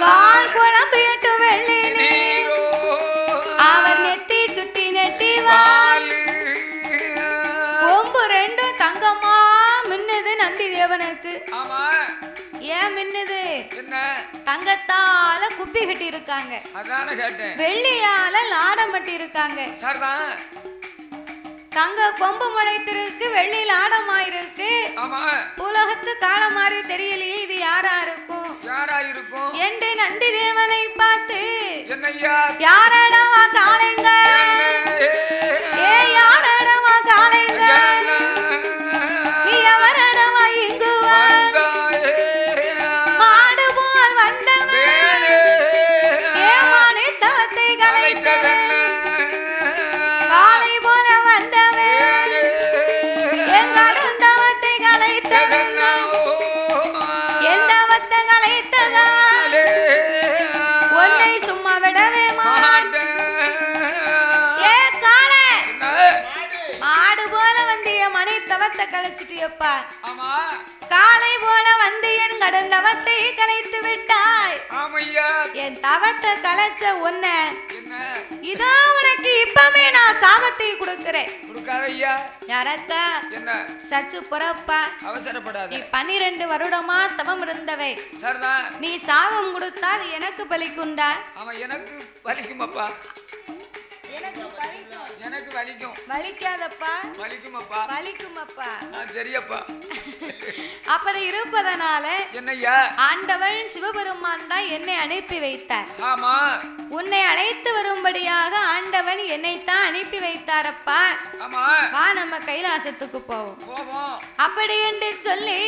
கால் குழம்பு எட்டு வெள்ளி நீர், அவர் நெத்தி சுட்டி நெட்டி வால், கொம்பு ரெண்டும் தங்கமா மின்னுது நந்தி தேவனுக்கு. ஏன் மின்னுது? தங்கத்தால குப்பி கட்டி இருக்காங்க, வெள்ளியால லாடம் கட்டி இருக்காங்க. தங்க கொம்பு முளைத்திருக்கு, வெள்ளி லாடமாயிருக்கு. பூலோகத்து காலம் மாதிரி தெரியலையே, இது யாரா இருக்கும் என்று நந்தி தேவனை பார்த்து யாரடவா காளைங்க, ஏ யாரடவா காளைங்க, நீ எவரடவா இங்கு மாடு போல் வந்தவன், ஏமானி தவத்தை கலைத்தவன், காளை போல வந்தவன், எங்காடும் தவத்தை கலைத்தவன், என் தவத்தை கலைத்ததால் உன்னை சும்மா விடவே மாட்டேன். ஏ காளை, மாடு போல வந்து என் மணி தவத்தை கலைச்சிட்டியப்பா, காளை போல வந்து என் கடும் தவத்தை கலைத்து விட்டாய். என் தவத்தை கலைச்ச உன்னை இதோ உனக்கு இப்பவே நான் சாபத்தை கொடுக்கிறேன். யாரத்தா சச்சு புறப்பா, அவசரப்படாத. நீ 12 வருடமா தவம் இருந்தவை, நீ சாபம் கொடுத்தா அது எனக்கு பலிக்குண்டா? எனக்கு பலிக்கும் அப்பா, எனக்கு வலிக்கும். வலிக்காதப்பா. வலிக்குமப்பா. வலிக்குமப்பா. சரியப்பா. அப்படி இருப்பதனால என்னய்யா ஆண்டவன் சிவபெருமான் தான் என்னை அனுப்பி வைத்தார். ஆமா உன்னை அழைத்து வரும்படியாக ஆண்டவன் என்னைத்தான் அனுப்பி வைத்தாரப்பா. ஆமா வா நம்ம கைலாசத்துக்கு போவோம். போவோம் அப்படி என்று சொல்லி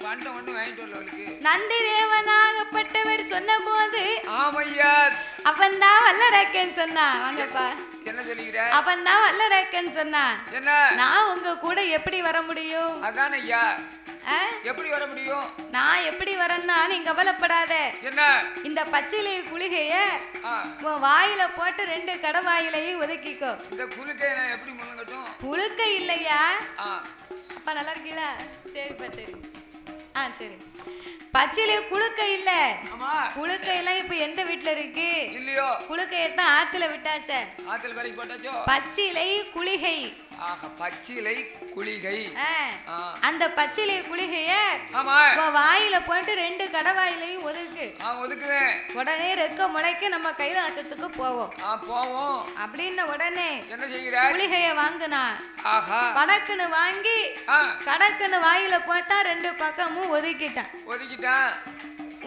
பண்டம் ஒண்ணு வாங்கிட்டு வரல. நந்தி தேவனாகப்பட்டவர் சொன்ன போது ஆமையா அப்பந்தான் வல்லரக்கன் சொன்னா. வாங்கப்பா. என்ன சொல்லிக்கிற? அப்பந்தான் வல்லரக்கன் சொன்னா. என்ன நான் உங்க கூட எப்படி வர முடியும்? அதான் ஐயா எப்படி வர முடியும்? நான் எப்படி வரேன்னா நீங்க கவலைப்படாத. என்ன இந்த பச்சிலை குளிகைய வாயில போட்டு 2 கடவாயிலையும் ஒதுக்கிக்கோ. இந்த குளுக்கை நான் எப்படி முழங்கட்டும்? குளுக்கை இல்லையா? அப்பா நல்லா இருக்கீங்களா? சரிப்பா சரி. சரி. பச்சிலை குளுக்கை இல்ல. குளுக்கை எல்லாம் இப்ப எந்த வீட்டுல இருக்கு? இல்லையோ. குளுக்கையத்தான் ஆத்துல விட்டாச்சே. ஆத்துல வரைக்கும் போட்டாச்சோ. பச்சிலை குளிகை. பச்சிலை குளிகை. அந்த பச்சிலை குளிகைய வாயில போட்டு 2 கடவாயிலையும் ஒதுக்கு. ஒதுக்குறேன். உடனே ரெக்க முளைக்க நம்ம கைலாசத்துக்கு போவோம். போவோம் அப்படின்னு உடனே என்ன செய்கிற? குளிகைய வாங்குனா. வடக்குன்னு வாங்கி கடக்குன்னு வாயில போட்டா 2 பக்கமும் ஒதுக்கிட்டான்.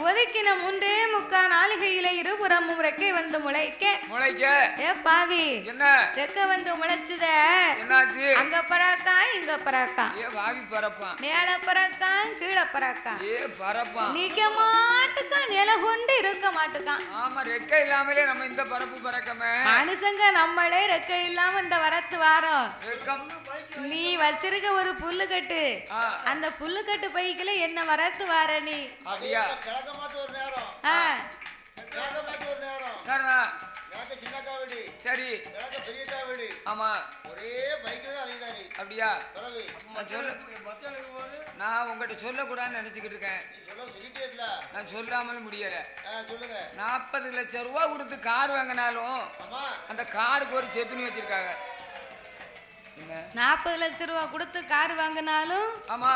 ஒதுக்கின 3.75 நாளிகையில இருபுறமும் ரெக்கை வந்து முளைக்க. ஏ பாவி, என்ன ரெக்கை வந்து முளைச்சுத? என்னாச்சு? அங்க பறக்கா இங்க பறக்கா. மேல பறக்கா கீழே பறக்கா. நிக்க மாட்டுக்கா, நில கொண்டு இருக்க மாட்டுக்கான். ஆமா, ரெக்கை இல்லாமலே நம்ம இந்த பரப்பு பறக்கமே. மனுஷங்க நம்மளே ரெக்கை இல்லாம இந்த வரத்து வாரோம். நீ வச்சிருக்க ஒரு புல்லுக்கட்டு, அந்த புல்லுக்கட்டு பைக்குல என்ன வரத்து வார நீ? அப்படியா? சரி. ஆமா, ஒரே பைக்ல தான் அலையுதாரு. அப்படியா? நான் உங்ககிட்ட சொல்லக்கூடாதுன்னு நினைச்சுக்கிட்டு இருக்கேன். நான் சொல்லாமலும் முடியல. 40 லட்சம் ரூபா கொடுத்து கார் வாங்கினாலும் அந்த காருக்கு ஒரு செப்பினி வச்சிருக்காங்க. 40 லட்சம் ரூபா கொடுத்து கார் வாங்கினாலும் ஆமா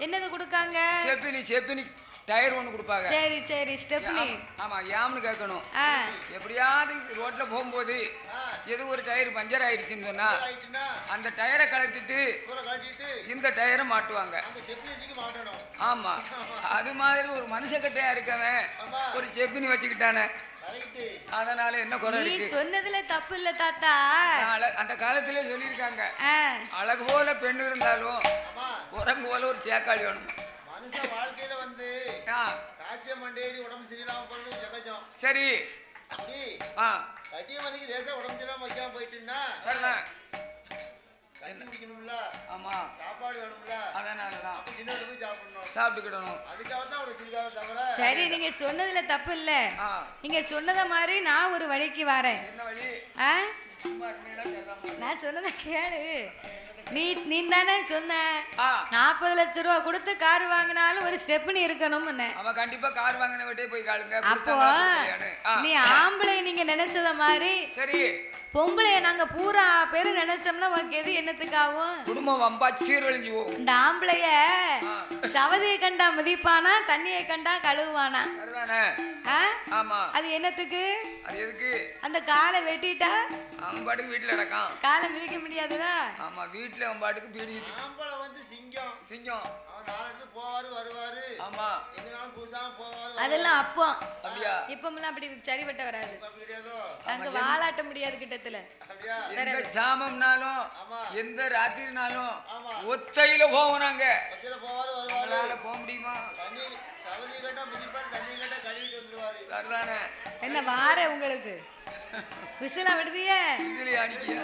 என்னது கொடுக்காங்க? செப்பினி டயர் ஒன்று கொடுப்பாங்க. சரி சரி, ஸ்டெப்னி. ஆமா, ஏம்னு கேட்கணும். எப்படியாவது ரோட்ல போகும்போது எது ஒரு டயர் பஞ்சர் ஆயிடுச்சுன்னு சொன்னா அந்த டயரை கழட்டிட்டு இந்த டயரை மாட்டுவாங்க. ஆமா, அது மாதிரி ஒரு மனுஷக்கட்டையா இருக்கவன் ஒரு செப்பினி வச்சுக்கிட்டானே, அதனால என்ன குறை இருக்கு? சொன்னதுல தப்பு இல்ல தாத்தா. அந்த காலத்திலே சொல்லியிருக்காங்க, அழகு போல பெண்ணு இருந்தாலும் குரங்கு போல ஒரு சேக்காளி வேணும். மனுஷன் வாழ்க்கையில வந்து காய்ச்சல் மண்டேடி உடம்பு சரியில்லாம போறது ஜகஜம். சரி, கட்டிய மதிக்கு லேசா உடம்பு சரியில்லாம வைக்காம போயிட்டுன்னா கட்டி குடிக்கணும்ல. ஆமா, சாப்பாடு வேணும்ல. அதனாலதான் சின்ன போய் சாப்பிடணும், சாப்பிட்டுக்கிடணும். அதுக்காக தான் ஒரு சிறுகாக தவிர. சரி, நீங்க சொன்னதுல தப்பு இல்ல. நீங்க சொன்னத மாதிரி நான் ஒரு வழிக்கு வரேன். என்ன வழி? நான் சொன்னத கேளு. நீ தானே சொன்ன 40 லட்சம் ரூபா கொடுத்து கார் வாங்கினாலும் ஒரு ஸ்டெப்னி இருக்கணும். அவன் கண்டிப்பா கார் வாங்கின விட்டே போய் காலுங்க. அப்போ நீ ஆம்பளை நீங்க நினைச்சத மாதிரி சரி, பொம்பளைய நாங்க பூரா பேரு நினைச்சோம்னா உனக்கு எது என்னத்துக்கு ஆகும்? குடும்பம் வம்பா சீரழிஞ்சு போகும். இந்த ஆம்பளைய சவதியை கண்டா மதிப்பானா, தண்ணியை கண்டா கழுவுவானா? ஆமா, அது என்னத்துக்கு? அது எதுக்கு? அந்த காலை வெட்டிட்டா அவன் பாட்டுக்கு வீட்டுல நடக்கான், காலை மிதிக்க முடியாதுல. ஆமா, வீட்டுல அவன் பாட்டுக்கு பீடி. ஆம்பளை வந்து சிங்கம். சிங்கம் அவன் 4 இடத்துக்கு போவாரு வருவாரு. ஆமா, எங்கனாலும் புதுசா போவாரு. அதெல்லாம் அப்போ. அப்படியா? இப்பமெல்லாம் அப்படி சரிபட்ட வராது. அங்க வாலாட்ட முடியாது கிட்டத்துல. அப்படியா? எந்த சாமம்னாலும் எந்த ராத்திரினாலும் ஒத்தையில போவோம் நாங்க. ஒத்தையில போவாரு வருவாரு. போக முடியுமா? தண்ணி சவதி கேட்டா மிதிப்பாரு, தண்ணி கேட்டா கழுவிட்டு வந்துருவாரு. சரிதானே? என்ன வார உங்களுக்கு விசிலா விடுதியே? விசிலி அடிக்கியா?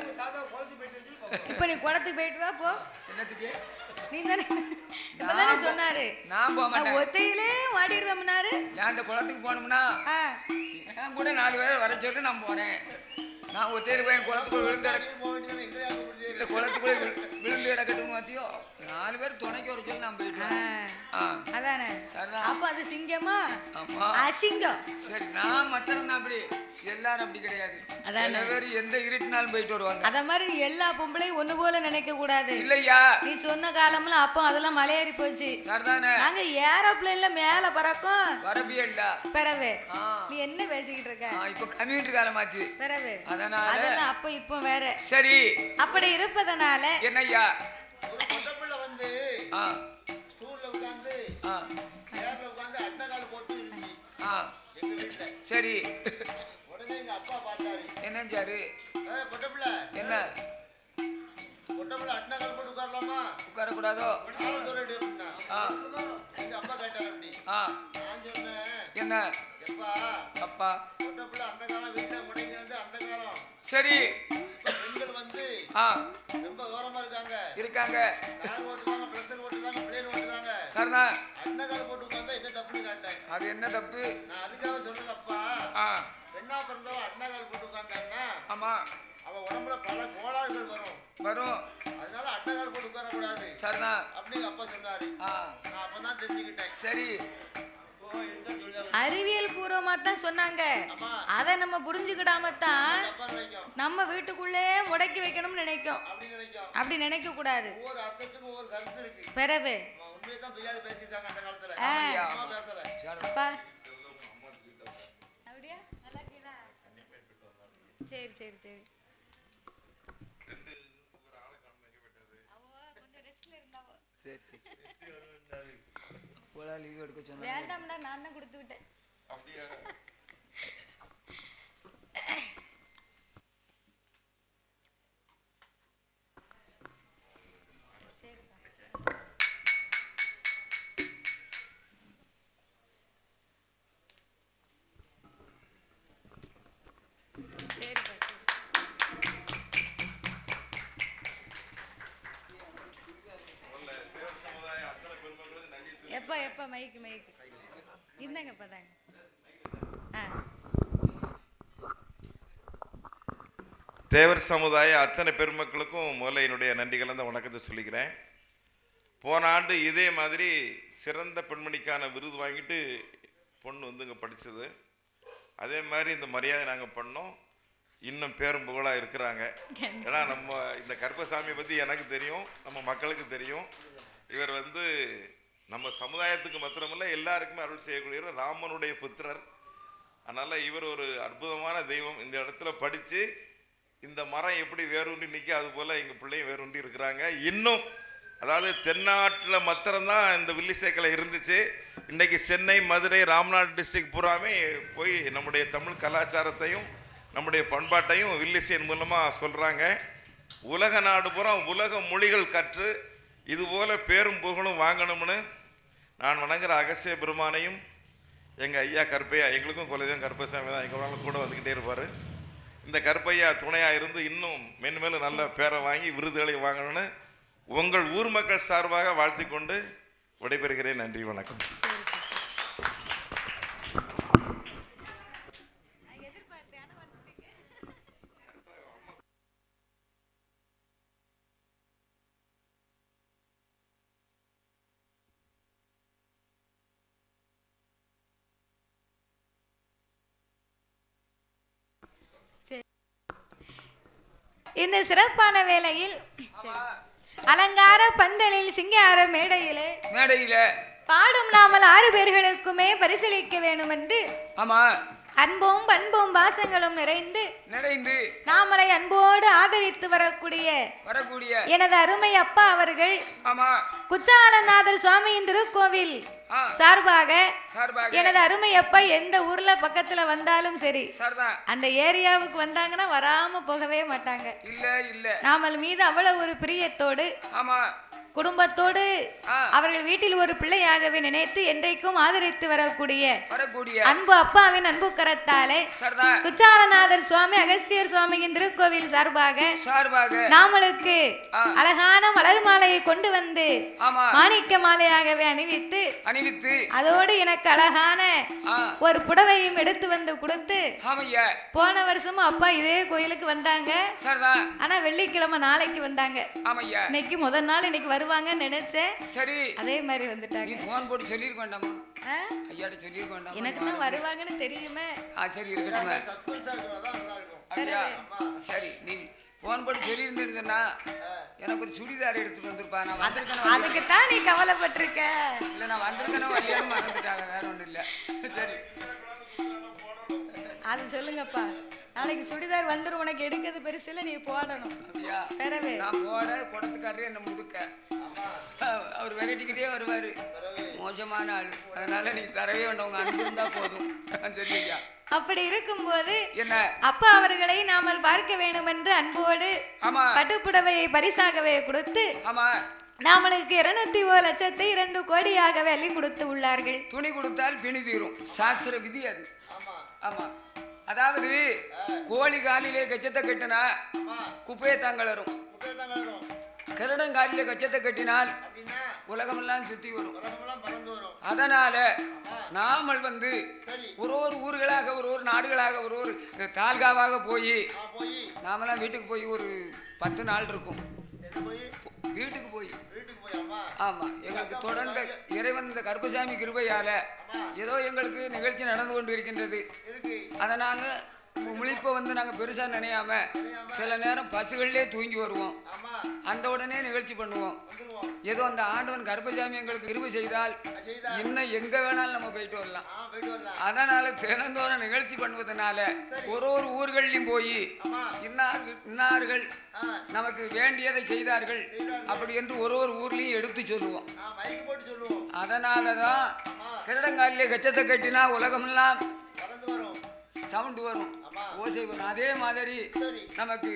இப்ப நீ குளத்துக்கு போயிட்டு வா போ. என்னத்துக்கு? நீ தானே இப்பதானே சொன்னாரு. நான் போக மாட்டேன். ஒத்தையிலே வாடிடுவேன்னாரு. நான் அந்த குளத்துக்கு போனோம்னா நான் கூட 4 பேரை வர சொல்லிட்டு நான் போறேன். நான் ஒத்தையில போய் குளத்துக்குள்ள விழுந்து இல்ல, குளத்துக்குள்ள விழுந்து கிடக்கட்டும் மாத்தியோ. 4 பேர் துணைக்கு வர சொல்லி நான் போயிட்டேன். அதானே சரிதான். அப்ப அது சிங்கமா ஆமா அசிங்கம். சரி நான் மத்தனம் அப்படி எல்லாரும் அப்படி கிடையாது. சில பேர் எந்த இருட்டினாலும் போயிட்டு வருவாங்க. அத மாதிரி நீ எல்லா பொம்பளையும் ஒண்ணு போல நினைக்க கூடாது இல்லையா? நீ சொன்ன காலம்ல அப்போ அதெல்லாம் மலையேறி போச்சு. சரிதானே? நாங்க ஏரோப்ளேன்ல மேல பறக்கும் வரப்பியே இல்ல பிறவு. நீ என்ன பேசிக்கிட்டு இருக்க? இப்ப கம்ப்யூட்டர் காலமாச்சு பிறவு. அதனால அதெல்லாம் அப்ப இப்போ வேற. சரி அப்படி இருப்பதனால என்னய்யா வந்து ஸ்டூல்ல உட்கார்ந்து சேர்ல உட்கார்ந்து அட்டகால போட்டு இருந்துச்சு எங்க வீட்ல. சரி உடனே எங்க அப்பா பார்த்தாரு. என்னஞ்சாரு? பொட்டப்புள்ள என்ன பொட்டப்புள்ள அட்டகால போட்டு உட்காரலாமா? உட்கார கூடாதோ? எங்க அப்பா கேட்டாரு அப்படி. நான் சொன்னேன் என்ன எப்பா அப்பா பொட்டப்புள்ள அந்த காலம் வீட்டுல முடங்கி வந்து அந்த காலம். சரி பெண்கள் வந்து ரொம்ப ஓரமா இருக்காங்க கார் ஓட்டுறாங்க, பிரஷர் ஓட்டுறாங்க, பிளேன் ஓட்டுறாங்க. சரிதா அண்ணகால போட்டு உட்கார்ந்தா என்ன தப்புன்னு கேட்டேன். அது என்ன தப்பு? நான் அதுக்காக சொல்லலப்பா. பெண்ணா பிறந்தவ அண்ணகால போட்டு உட்கார்ந்தான்னா ஆமா அவ உடம்புல பல கோளாறுகள் வரும். அதனால அண்ணகால போட்டு உட்கார கூடாது. சரிதா அப்படின்னு அப்பா சொன்னாரு. நான் அப்பதான் தெரிஞ்சுக்கிட்டேன். சரி அறிவியல் பூர்வமா தான் சொன்னாங்க. அத நம்ம புரிஞ்சுக்கிடாம தான் நம்ம வீட்டுக்குள்ளே முடக்கி வைக்கணும்னு நினைக்கும். அப்படி நினைக்க கூடாது. ஒவ்வொரு அர்த்தத்துக்கும் ஒவ்வொரு கருத்து இருக்கு. பிறகு உண்மையை தான் பிள்ளையார் பேசிட்டாங்க அந்த காலத்துல. அப்பா அப்படியே நல்லா இருக்கீங்களா? சரி சரி சரி லீவ் எடுக்க சொன்னா வேண்டாம்டா நான் தான் கொடுத்து விட்டேன். அப்படியே எப்ப எப்ப மைக்கு மைக்கு இந்தாங்க இப்பதாங்க. தேவர் சமுதாய அத்தனை பெருமக்களுக்கும் முதல்ல என்னுடைய நன்றி கலந்த வணக்கத்தை சொல்லிக்கிறேன். போன ஆண்டு இதே மாதிரி சிறந்த பெண்மணிக்கான விருது வாங்கிட்டு பொண்ணு வந்து இங்கே படித்தது. அதே மாதிரி இந்த மரியாதை நாங்கள் பண்ணோம். இன்னும் பேரும் புகழாக இருக்கிறாங்க. ஏன்னா நம்ம இந்த கருப்பசாமியை பற்றி எனக்கு தெரியும், நம்ம மக்களுக்கு தெரியும். இவர் வந்து நம்ம சமுதாயத்துக்கு மாத்திரமில்ல எல்லாருக்குமே அருள் செய்யக்கூடியவர், ராமனுடைய புத்திரர். அதனால் இவர் ஒரு அற்புதமான தெய்வம். இந்த இடத்துல படித்து இந்த மரம் எப்படி வேரூண்டி நிற்க அது போல் எங்கள் பிள்ளையும் வேரூண்டி இருக்கிறாங்க. இன்னும் அதாவது தென்னாட்டில் மாத்திரம்தான் இந்த வில்லிசேக்கலை இருந்துச்சு. இன்றைக்கி சென்னை, மதுரை, ராமநாடு டிஸ்ட்ரிக்ட் பூராமே போய் நம்முடைய தமிழ் கலாச்சாரத்தையும் நம்முடைய பண்பாட்டையும் வில்லிசையின் மூலமாக சொல்கிறாங்க. உலக நாடு பூரா உலக மொழிகள் கற்று இதுபோல் பேரும் புகழும் வாங்கணும்னு நான் வணங்குற அகசிய பெருமானையும் எங்கள் ஐயா கருப்பையா, எங்களுக்கும் குலதெய்வம் கருப்பசாமி தான், எங்கள் கூட வந்துக்கிட்டே இருப்பார். இந்த கருப்பையா துணையாக இருந்து இன்னும் மென்மேலும் நல்ல பேரை வாங்கி விருதுகளை வாங்கணும்னு உங்கள் ஊர் மக்கள் சார்பாக வாழ்த்தி கொண்டு விடைபெறுகிறேன். நன்றி, வணக்கம். இந்த சிறப்பான வேளையில் அலங்கார பந்தலில் சிங்கார மேடையிலே பாடும் நாமல் 6 பேர்களுக்குமே பரிசீலிக்க வேண்டும் என்று அன்பும் பண்பும் பாசங்களும் நிறைந்து நாமலை அன்போடு ஆதரித்து வரக்கூடிய எனது அருமை அப்பா அவர்கள் குச்சாலநாதர் சுவாமியின் திருக்கோவில் சார்பாக எனது அருமை அப்பா எந்த ஊர்ல பக்கத்துல வந்தாலும் சரி அந்த ஏரியாவுக்கு வந்தாங்கன்னா வராம போகவே மாட்டாங்க. நாமல் மீது அவ்வளவு ஒரு பிரியத்தோடு குடும்பத்தோடு அவர்கள் வீட்டில் ஒரு பிள்ளையாகவே நினைத்து என்றைக்கும் ஆதரித்து வரக்கூடிய அன்பு அப்பாவின் அன்பு கரத்தாலே குச்சாலநாதர் சுவாமி அகஸ்தியர் சுவாமியின் திருக்கோவில் சார்பாக நாமளுக்கு அழகான மலர் மாலையை கொண்டு வந்து மாணிக்க மாலையாகவே அணிவித்து அதோடு எனக்கு அழகான ஒரு புடவையும் எடுத்து வந்து கொடுத்து போன வருஷமும் அப்பா இதே கோயிலுக்கு வந்தாங்க. ஆனா வெள்ளிக்கிழமை நாளைக்கு வந்தாங்க. இன்னைக்கு முதல் நாள், இன்னைக்கு வருவாங்க வருவாங்கன்னு நினைச்சேன். சரி அதே மாதிரி வந்துட்டாங்க. நீ போன் போட்டு சொல்லிருக்க வேண்டாமா? ஐயாட்ட சொல்லிருக்க வேண்டாமா? எனக்கு தான் வருவாங்கன்னு தெரியுமே. சரி இருக்கட்டும். சரி நீ போன் போட்டு சொல்லியிருந்தேன்னு சொன்னா எனக்கு ஒரு சுடிதார் எடுத்துட்டு வந்திருப்பா. நான் வந்திருக்கேன். அதுக்கு தான் நீ கவலைப்பட்டிருக்க. இல்ல நான் வந்திருக்கேனோ வழியான்னு மறந்துட்டாங்க. வேற ஒன்றும் இல்லை. சரி அது சொல்லுங்கப்பா. நாளைக்கு சுடிதார் வந்துடும். உனக்கு எடுக்கிறது பெருசு இல்லை, நீ போடணும். அப்படியா? பெறவே நான் போட குடத்துக்காரரே என்ன முடுக்க அவர் வெரைட்டிக்கிட்டே வருவாரு. மோசமான ஆளு. அதனால நீ தரவே வேண்டாம். உங்க அன்பு இருந்தா போதும். சரியா? அப்படி இருக்கும்போது என்ன அப்பா அவர்களை நாமல் பார்க்க வேண்டும் என்று அன்போடு பட்டுப்புடவையை பரிசாகவே கொடுத்து நாமளுக்கு 201 லட்சத்தை 2 கோடியாகவே அள்ளி கொடுத்து உள்ளார்கள். துணி கொடுத்தால் பிணி தீரும். சாஸ்திர விதி அது. ஆமா அதாவது கோழி காலிலே கச்சத்தை கட்டினா குப்பையை தாங்களரும். கருடங்காலிலே கச்சத்தை கட்டினால் உலகமெல்லாம் சுத்தி வரும். அதனால நாமல் ஒரு ஊர்களாக ஒரு நாடுகளாக ஒரு தாலுகாவாக போய் நாமெல்லாம் வீட்டுக்கு போய் ஒரு 10 நாள் இருக்கும். வீட்டுக்கு போய் ஆமா எங்களுக்கு தொடர்ந்து இறைவன் இந்த கருப்பசாமி கிருபையால ஏதோ எங்களுக்கு நிகழ்ச்சி நடந்து கொண்டு இருக்கின்றது. அதை நாங்க முழிப்ப நாங்க பெருசா நினையாம சில நேரம் பசுகளிலே தூங்கி வருவோம். அந்த உடனே நிகழ்ச்சி பண்ணுவோம். ஏதோ அந்த ஆண்டவன் கருப்பசாமி எங்களுக்கு கிருபை செய்தால் இன்னும் எங்க வேணாலும் நம்ம போயிட்டு வரலாம். அதனால தினந்தோறும் நிகழ்ச்சி பண்ணுவதனால ஒரு ஊர்களையும் போய் இன்னார்கள் நமக்கு வேண்டியதை செய்தார்கள் அப்படி என்று ஒரு ஊர்லயும் எடுத்து சொல்லுவோம். அதனாலதான் கிரடங்காலிலே கச்சத்தை கட்டினா உலகமெல்லாம் சவுண்ட் வரும், ஓசை வரும். அதே மாதிரி நமக்கு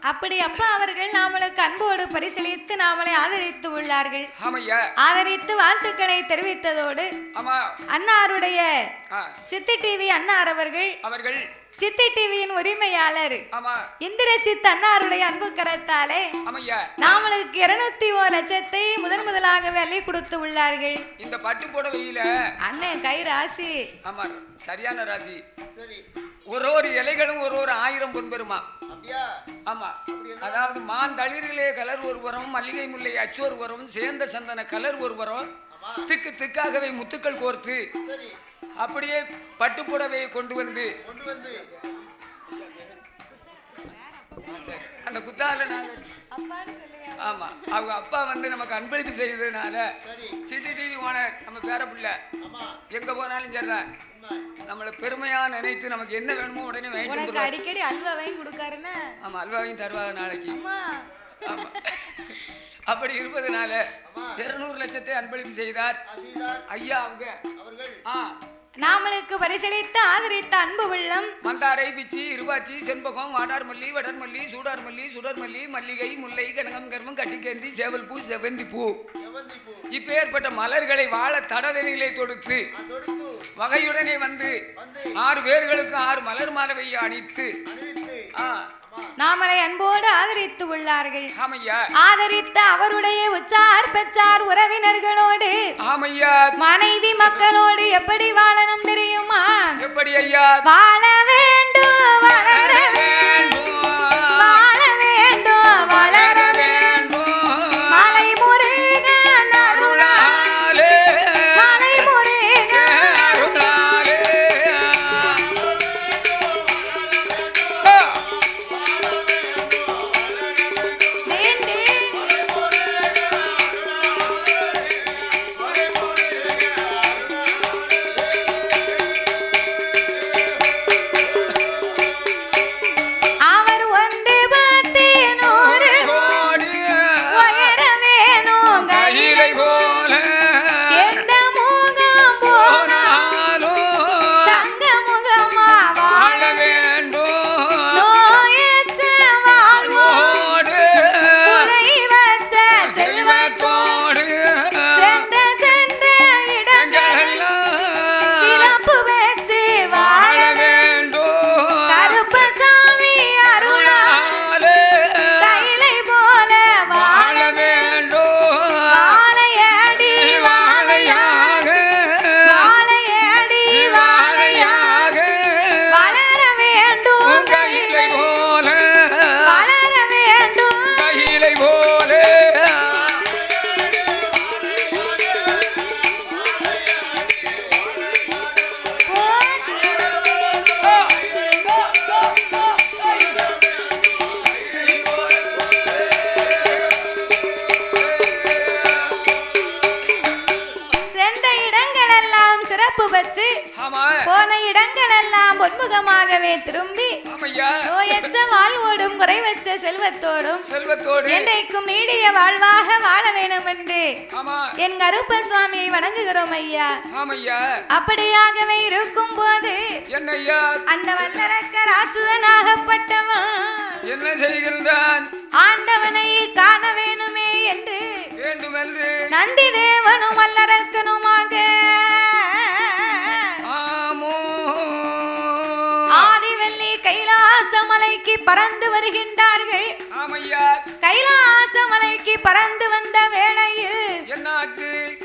அப்படி அப்பா அவர்கள் நாமளுக்கு அன்போடு பரிசீலித்து நாமளை ஆதரித்து உள்ளார்கள். ஆதரித்து வாழ்த்துக்களை தெரிவித்ததோடு அன்னாருடைய சித்தி டிவி அன்னார் அவர்கள் சித்தி டிவியின் உரிமையாளர் இந்திரஜித் அன்னாருடைய அன்பு கரத்தாலே நாமளுக்கு 201 லட்சத்தை முதலாகவே அள்ளி கொடுத்து உள்ளார்கள். இந்த பட்டு புடவையில அண்ணன் கை ராசி. ஆமா சரியான ராசி. ஒரு இலைகளும் ஒரு 1000 பொன் பெறுமா. ஆமா அதாவது மாந்தளிரிலே கலர் ஒரு வரம், மல்லிகை முல்லை அச்சு ஒரு வரம், சேர்ந்த சந்தன கலர் ஒரு வரம், திக்கு திக்காகவே முத்துக்கள் கோர்த்து அப்படியே பட்டுப்புடவையை கொண்டு வந்து அந்த குத்தால நாங்க ஆமா அவங்க அப்பா நமக்கு அன்பளிப்பு செய்ததுனால சிட்டி டிவி ஓனர் நம்ம பேர பிள்ளை எங்க போனாலும் சரிதான் நம்மள பெருமையா நினைத்து நமக்கு என்ன வேணுமோ உடனே வாங்கி அடிக்கடி அல்வா வாங்கி கொடுக்காருன்னா. ஆமா அல்வாவையும் தருவாங்க நாளைக்கு. ஆமா அப்படி இருப்பதனால 200 லட்சத்தை அன்பளிப்பு செய்தார் ஐயா அவர்கள். நாமளுக்கு பரிசீலித்து ஆதரித்த அன்பு உள்ளம் மந்தாரை, பிச்சி, இருபாச்சி, செண்பகம், வாடார் மல்லி, வடர் மல்லி, சூடார் மல்லி, சுடர் மல்லி, மல்லிகை, முல்லை, கனகம், கர்மம், கட்டிக்கேந்தி, சேவல் பூ, செவந்தி பூ இப்ப ஏற்பட்ட மலர்களை வாழ தடதலிலே தொடுத்து வகையுடனே 6 பேர்களுக்கு 6 மலர் மாலவை அணித்து நாமளை அன்போடு ஆதரித்து உள்ளார்கள். ஆதரித்த அவருடைய உச்சார் பெற்றார் உறவினர்களோடு மனைவி மக்களோடு எப்படி வாழணும் தெரியுமா? எப்படி ஐயா? வாழ வேண்டும் வளர வேண்டும், வாழ வேண்டும் வளர வேண்டும், மலை முருகன் அருளாலே, மலை முருகன் அருளாலே. போன இடங்கள் எல்லாம் பொன்முகமாகவே திரும்பி நோயற்ற வாழ்வோடும் குறைவற்ற செல்வத்தோடும் என்றைக்கும் நீடிய வாழ்வாக வாழ வேண்டும் என்று என் கருப்ப சுவாமியை வணங்குகிறோம் ஐயா. அப்படியாகவே இருக்கும் போது அந்த வல்லரக்கர் ஆச்சுதனாகப்பட்டவன் என்ன செய்கின்றான்? ஆண்டவனை காண வேணுமே என்று நந்தி தேவனும் வல்லரக்கனுமாக ஆதிவல்லி கைலாசமலைக்கு பறந்து வருகின்றார்கள். கைலாசமலைக்கு பறந்து வந்த வேளையில்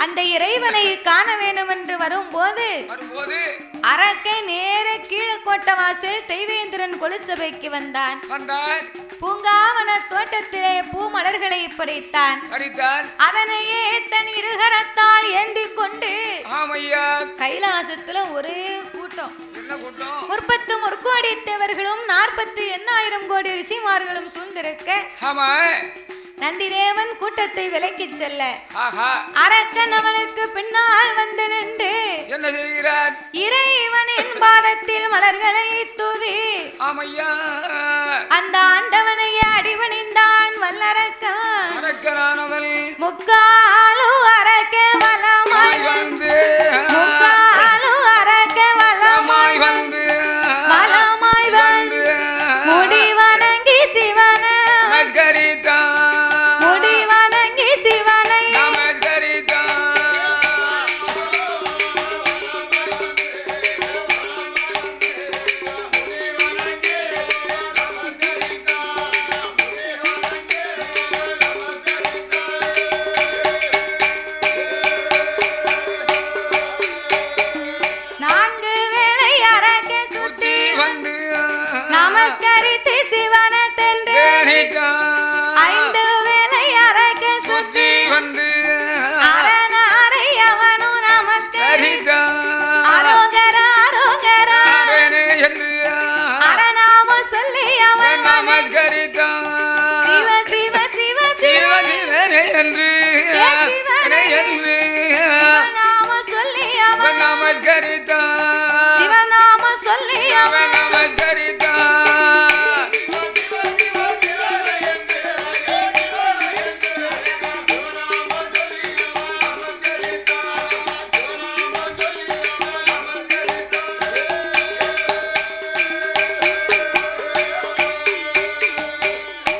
அந்த இறைவனை காண வேண்டும் என்று வரும்போது அரக்கை நேர கீழக்கோட்ட வாசல் தெய்வேந்திரன் கொலுச்சபைக்கு வந்தான். பூங்காவன தோட்டத்திலே பூ மலர்களை பறித்தான். அதனையே தன் இருகரத்தால் ஏந்தி கொண்டு கைலாசத்துல ஒரே கூட்டம். 30 முற்கோடி தேவர்களும் 48,000 கோடி ரிஷிமார்களும் சூழ்ந்திருக்க நந்திதேவன் கூட்டத்தை விலக்கி செல்ல அரக்கன் அவனுக்கு பின்னால் வந்து நின்று என்ன செய்கிறார்? இறைவனின் பாதத்தில் மலர்களை தூவி அந்த ஆண்டவனையே அடிபணிந்தான் வல்லரக்கன். முக்காலு அரக்க வலமாய் வந்து முடி வணங்கி சிவனை நமஸ்கரித்து சிவனத்தென்று 5 வேளை அரக்க சுத்தி வந்து அரணாரை அவனும் நமஸ்கரித்தான். அரோகரா அரோகரா அரணாம சொல்லி அவன் நமஸ்கரித்தான். சிவ சிவ சிவ சிவ என்று சிவநாம சொல்லி அவன் நமஸ்கரித்தான். சிவநாம சொல்லி அவன்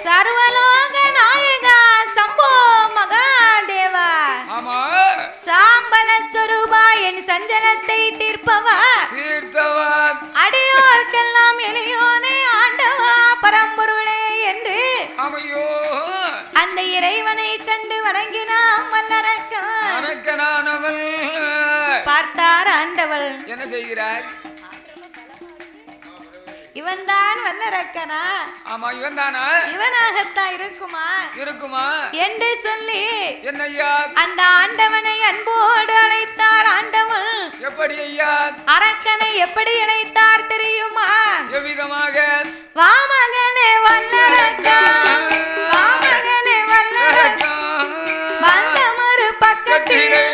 சர்வலோக நாயகா சம்போ மகாதேவா சாம்பல சொரூபா என் சஞ்சலத்தை தீர்ப்பவா அடியோர்க்கெல்லாம் எளியோனே ஆண்டவா பரம்பொருளே என்று அந்த இறைவனை கண்டு வணங்கினாம் வல்லரக்கனானவள். பார்த்தார் ஆண்டவள் என்ன செய்கிறார்? இவன்தான் வல்லரக்கனா? ஆமா, இவன்தானா? இவனாகத்தான் இருக்குமா என்று சொல்லி என்னையா அந்த ஆண்டவனை அன்போடு அழைத்தார். ஆண்டவன் எப்படி ஐயா அரக்கனை எப்படி அழைத்தார் தெரியுமா? எவ்விதமாக? வாமகனே வல்லரக்கா, வாமகனே வல்லரக்கா, வந்த மறு பக்கத்திலே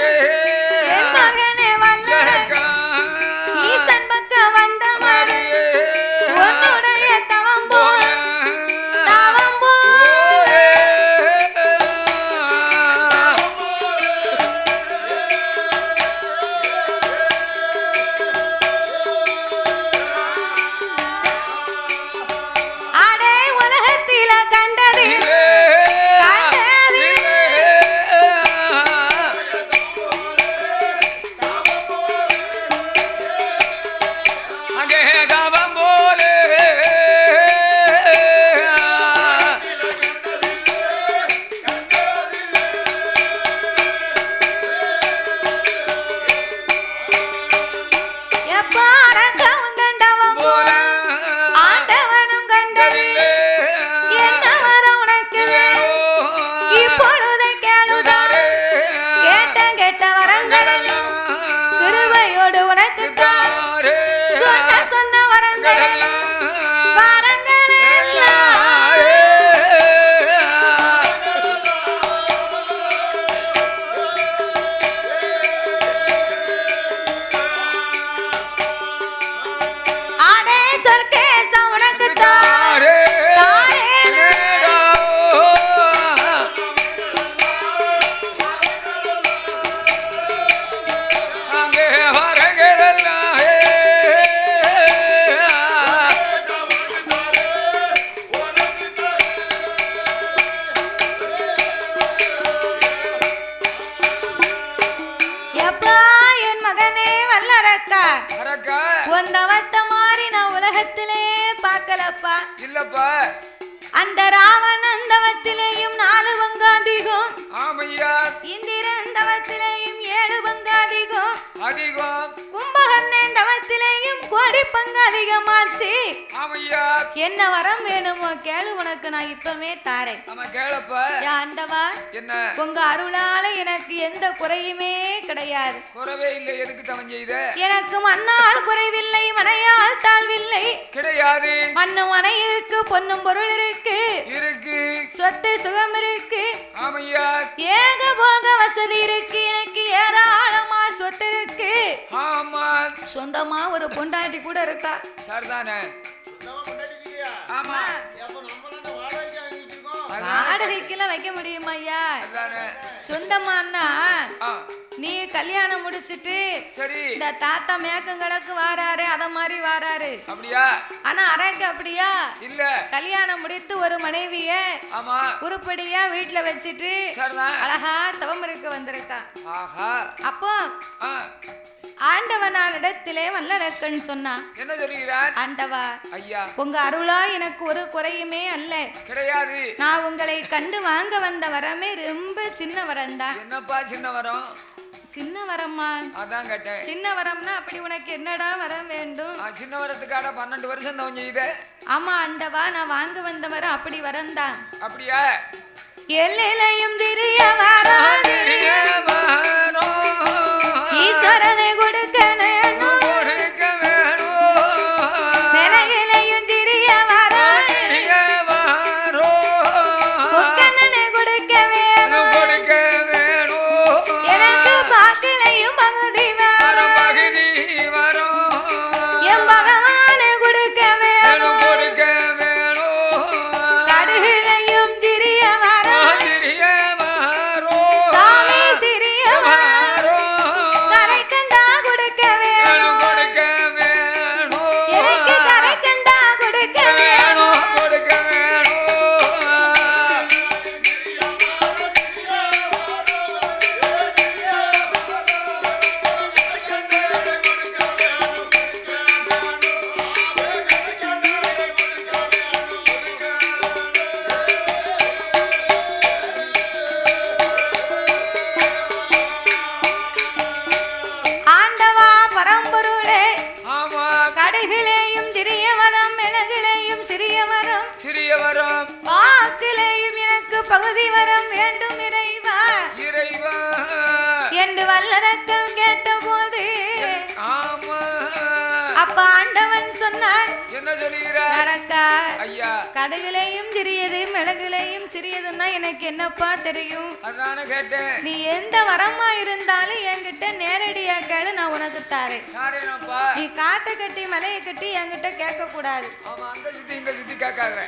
என் மகனே வல்லரக்கா, ஈசன் பக்கம் வந்த மறு உன்னுடைய தவம் போல் ஆட அந்த ராவணன் தவத்திலேயும் 4 பங்கு அதிகம். ஆமையா. இந்திரன் தவத்திலேயும் 7 பங்கு அதிகம். அதிகம். கும்பகர்ணன் தவத்திலேயும் 1 கோடி பங்கு அதிகமாச்சு. ஆமையா. என்ன வரம் வேணுமோ கேளு, உனக்கு நான் இப்பவே தாரேன். ஆமா கேளப்ப. ஆண்டவா, என்ன உங்க அருளால எனக்கு எந்த குறையுமே கிடையாது. குறவே இல்லை. எதுக்கு தவம் செய்த? எனக்கு மண்ணால் குறைவில்லை, மனையால் தாழ்வில்லை கிடையாது. மண்ணும் மனை இருக்கு, பொன்னும் பொருள் இருக்கு, இருக்கு. சொத்து சுகம் இருக்கு. ஆமையா. ஏக போக வசதி இருக்கு, எனக்கு ஏராளமா சொத்து இருக்கு. ஆமா. சொந்தமா ஒரு பொண்டாட்டி கூட இருக்கா. சரிதானே. ஆமா. வாடகைக்கெல்லாம் வைக்க முடியுமா ஐயா? சொந்தமானா நீ கல்யாணம் முடிச்சிட்டு சரி இந்த தாத்தா மேக்கங்களுக்கு வாராரு, அத மாதிரி வாராரு. அப்படியா? ஆனா அரக்கு அப்படியா இல்ல. கல்யாணம் முடித்து ஒரு மனைவிய ஆமா உருப்படியா வீட்டுல வச்சிட்டு அழகா தவம் இருக்க வந்திருக்கான். ஆஹா. அப்போ ஆண்டவனாரிடத்திலே வல்லரக்கன் சொன்னான். என்ன சொல்லுகிறார்? ஆண்டவா ஐயா, உங்க அருளா எனக்கு ஒரு குறையுமே அல்ல. கிடையாது. நான் உங்களை கண்டு வாங்க வந்த வரமே ரொம்ப சின்ன வரம் தான். என்னப்பா சின்ன வரம்? சின்ன வரம்மா? அதான் கேட்டேன். சின்ன வரம்னா அப்படி உனக்கு என்னடா வரம் வேண்டும்? சின்ன வரத்துக்காக 12 வருஷம் தான் செய்த. ஆமா ஆண்டவா, நான் வாங்க வந்த வரம் அப்படி வரம் தான். அப்படியா? எல்லையிலையும் திரிய வரம், ஈஸ்வரனை கொடுக்க பகுதி வரம் வேண்டும் இறைவா, இறைவா என்று வல்லரக்கன் கேட்டபோது அப்ப ஆண்டவன் சொன்னான். என்ன சொல்லுகிறார்? அரக்கா, ஐயா, கடுகுலையும் சிறியது மிளகுலையும் சிறியதுன்னா எனக்கு என்னப்பா தெரியும்? அதான கேட்டேன். நீ எந்த வரமா இருந்தாலும் என்கிட்ட நேரடியா கேளு, நான் உனக்கு தாரேன். நீ காட்டை கட்டி மலையை கட்டி என்கிட்ட கேட்க கூடாது.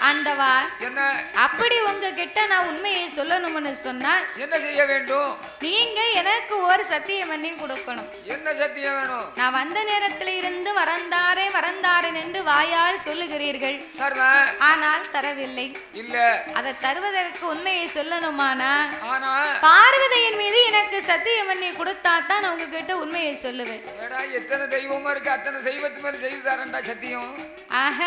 ஆண்டவா, என்ன அப்படி உங்ககிட்ட நான் உண்மையை சொல்லணும்னு சொன்னா என்ன செய்ய வேண்டும்? நீங்க எனக்கு ஒரு சத்தியம் பண்ணி கொடுக்கணும். என்ன சத்தியம் வேணும்? நான் வந்த நேரத்தில் இருந்து வரந்தாரே வரந்தாரே என்று வாயால் சொல்லுகிறீர்கள், ஆனால் தரவில்லை. இல்ல, அதை தருவதற்கு உண்மையை சொல்லணுமானா ஆனா பார்வதியின் மீது எனக்கு சத்தியம் பண்ணி கொடுத்தா தான் நான் உங்ககிட்ட உண்மையை சொல்லுவேன். எத்தனை தெய்வமா இருக்கு, அத்தனை தெய்வத்து மேல செய்து தரேன்டா சத்தியம். ஆக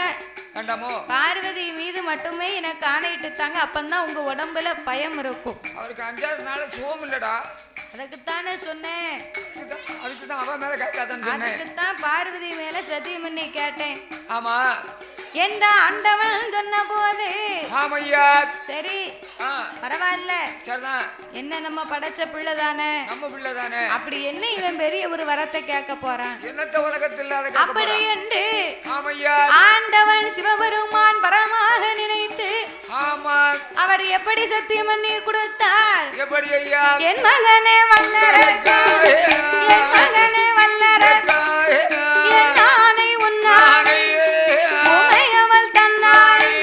வேண்டாமோ? பார்வதி மீது மட்டுமே எனக்கு ஆணையிட்டு தாங்க, அப்பந்தான் உங்க உடம்புல பயம் இருக்கும். அவருக்கு 5-6 நாள் சுகம் இல்லடா. அதுக்குத்தானே சொன்னேன். அதுக்குதான் அவ மேல கேட்காதன்னு சொன்னேன். அதுக்குத்தான் பார்வதி மேல சத்தியம் பண்ணி கேட்டேன். ஆமா என்ற ஆண்டவன் சொன்ன போது ஆமையா, சரி பரவாயில்ல, சரிதான், என்ன நம்ம படைச்ச பிள்ளை தானே, நம்ம பிள்ளை தானே, அப்படி என்ன இவன் பெரிய ஒரு வரத்தை கேட்க போறான், என்னத்த உலகத்தில் அப்படி என்று ஆமையா ஆண்டவன் சிவபெருமான் பரமாக நினைத்து ஆமா அவர் எப்படி சத்தியம் பண்ணி கொடுத்தார்? எப்படி ஐயா? என் மகனே வல்லரக்கா, என் மகனே வல்லரக்கா, என் ஆணை உன்னானை உமையவள் தன்னாய்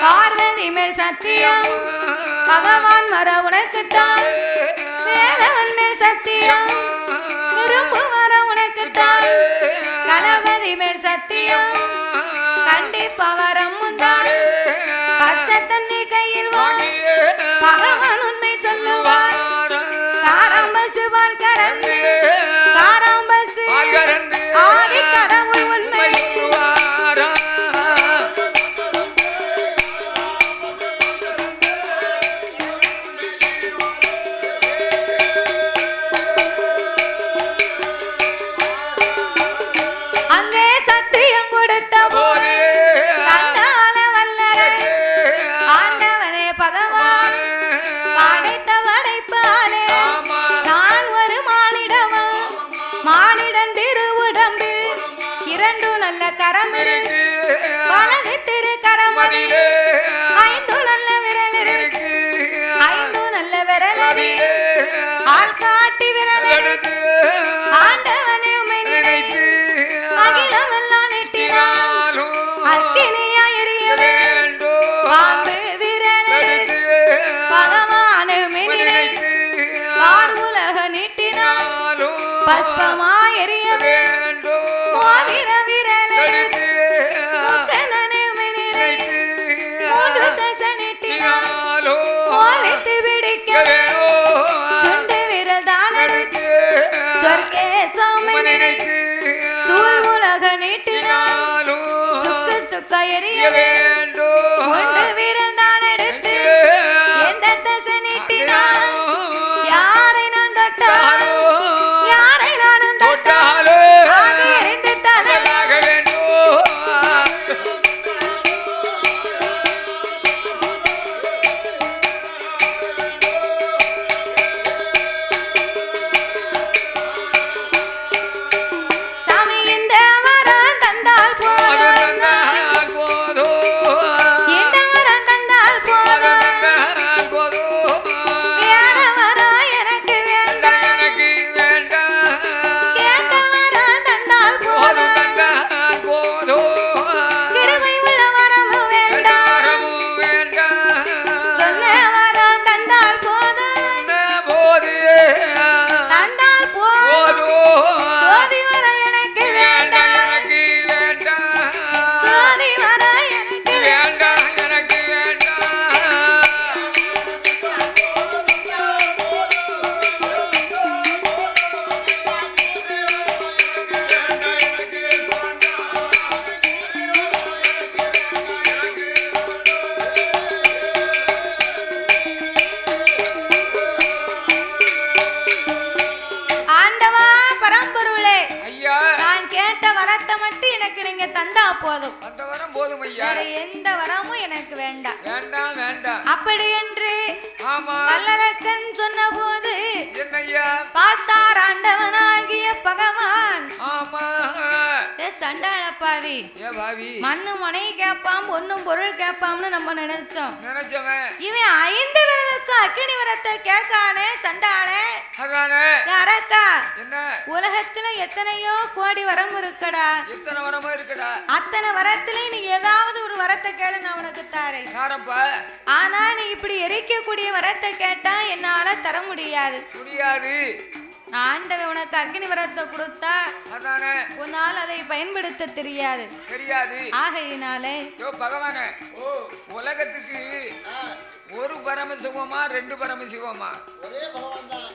பார்வதி மேல் சத்தியம், பகவான் வர உனக்குத்தான், வேலவன் மேல் சத்தியம், விரும்பு வர உனக்குத்தான், கணபதி மேல் சத்தியம், கண்டிப்பா வரம் முந்தான், பச்சை தண்ணி கையில் வாங்கி பகவான் உண்மை சொல்லுவார், காராம்பசு பால் கறந்து, காராம்பசு ஆதி கடவுள் உண்மை கரம் இருக்கு வலது திருக்கரமதில் ஐந்து நல்ல விரல் இருக்கு ஐந்து நல்ல விரல் ஆள் காட்டி விரல் எடுத்து ஆண்டவனை உம்மை நினைத்து அகிலமெல்லாம் நெட்டினால் அக்கினியா எரிய வேண்டும் பாம்பு விரல் எடுத்து பகவானை உம்மை நினைத்து பார் உலக நீட்டினால் பஸ்பமா எரிய வேண்டும் மோதிர விரல் எடுத்து முக்கனனை உம்மை நினைத்து மூன்று தசை நீட்டினால் மோதித்து பிடிக்க சுண்டு விரல் தான் எடுத்து சொர்க்கேசம் நினைத்து சூழ் உலக நீட்டினால் சுக்கு சுக்க எரிய வேண்டும் மூன்று விரல் தான் எடுத்து எந்த தசை நீட்டினால் யாரை நான் தொட்டாலும் யாரை நானும் தொட்டாலும் ஆக எரிந்து தரலாக வேண்டும் சாமி இந்த வரம் தந்தால் போதும் இந்த வரம் தந்தால் போதும் வேற வரம் எனக்கு வேண்டாம் கேட்ட வரம் தந்தால் போதும் கிருபை உள்ள வரமும் வேண்டாம் சொல்ல வரம் தந்தால் போதும் தந்தால் போதும் சோதி வர எனக்கு வேண்டாம் சோதி வர எனக்கு ஆண்டவா பரம்பொருளே ஐயா நான் கேட்ட வரத்தை மட்டும் எனக்கு நீங்க தந்தா போதும் அந்த வரம் போதும் ஐயா வேற எந்த வரமும் எனக்கு வேண்டாம் வேண்டாம் வேண்டாம் அப்படி என்று ஆமா வல்லரக்கன் சொன்ன போது என்னய்யா பார்த்தார் ஆண்டவனாகிய பகவான் ஆமா சண்டாளப்பாவி ஏ பாவி மண்ணு மனை கேட்பாம் ஒன்னும் பொருள் கேட்பாம்னு நம்ம நினைச்சோம் நினைச்சவன் இவன் 5 விரலுக்கு அக்கினி வரத்தை கேட்கானே சண்டாளே அதானே அரக்கா என்ன உலகத்துல எத்தனையோ கோடி வரம் இருக்குடா எத்தனை வரமா இருக்குடா அத்தனை வரத்துல நீ ஏதாவது ஒரு வரத்தை கேளு நான் உனக்கு தாரேன் காரப்பா ஆனா நீ இப்படி எரிக்கக்கூடிய வரத்தை கேட்டா என்னால தர முடியாது முடியாது ஆண்டவன் உனக்கு அக்கினி வரத்தை கொடுத்தா அதானே உன்னால் அதை பயன்படுத்த தெரியாது தெரியாது ஆகையினாலே யோ பகவானே உலகத்துக்கு ஒரு பரமசிவமா 2 பரமசிவமா ஒரே பகவான் தான்.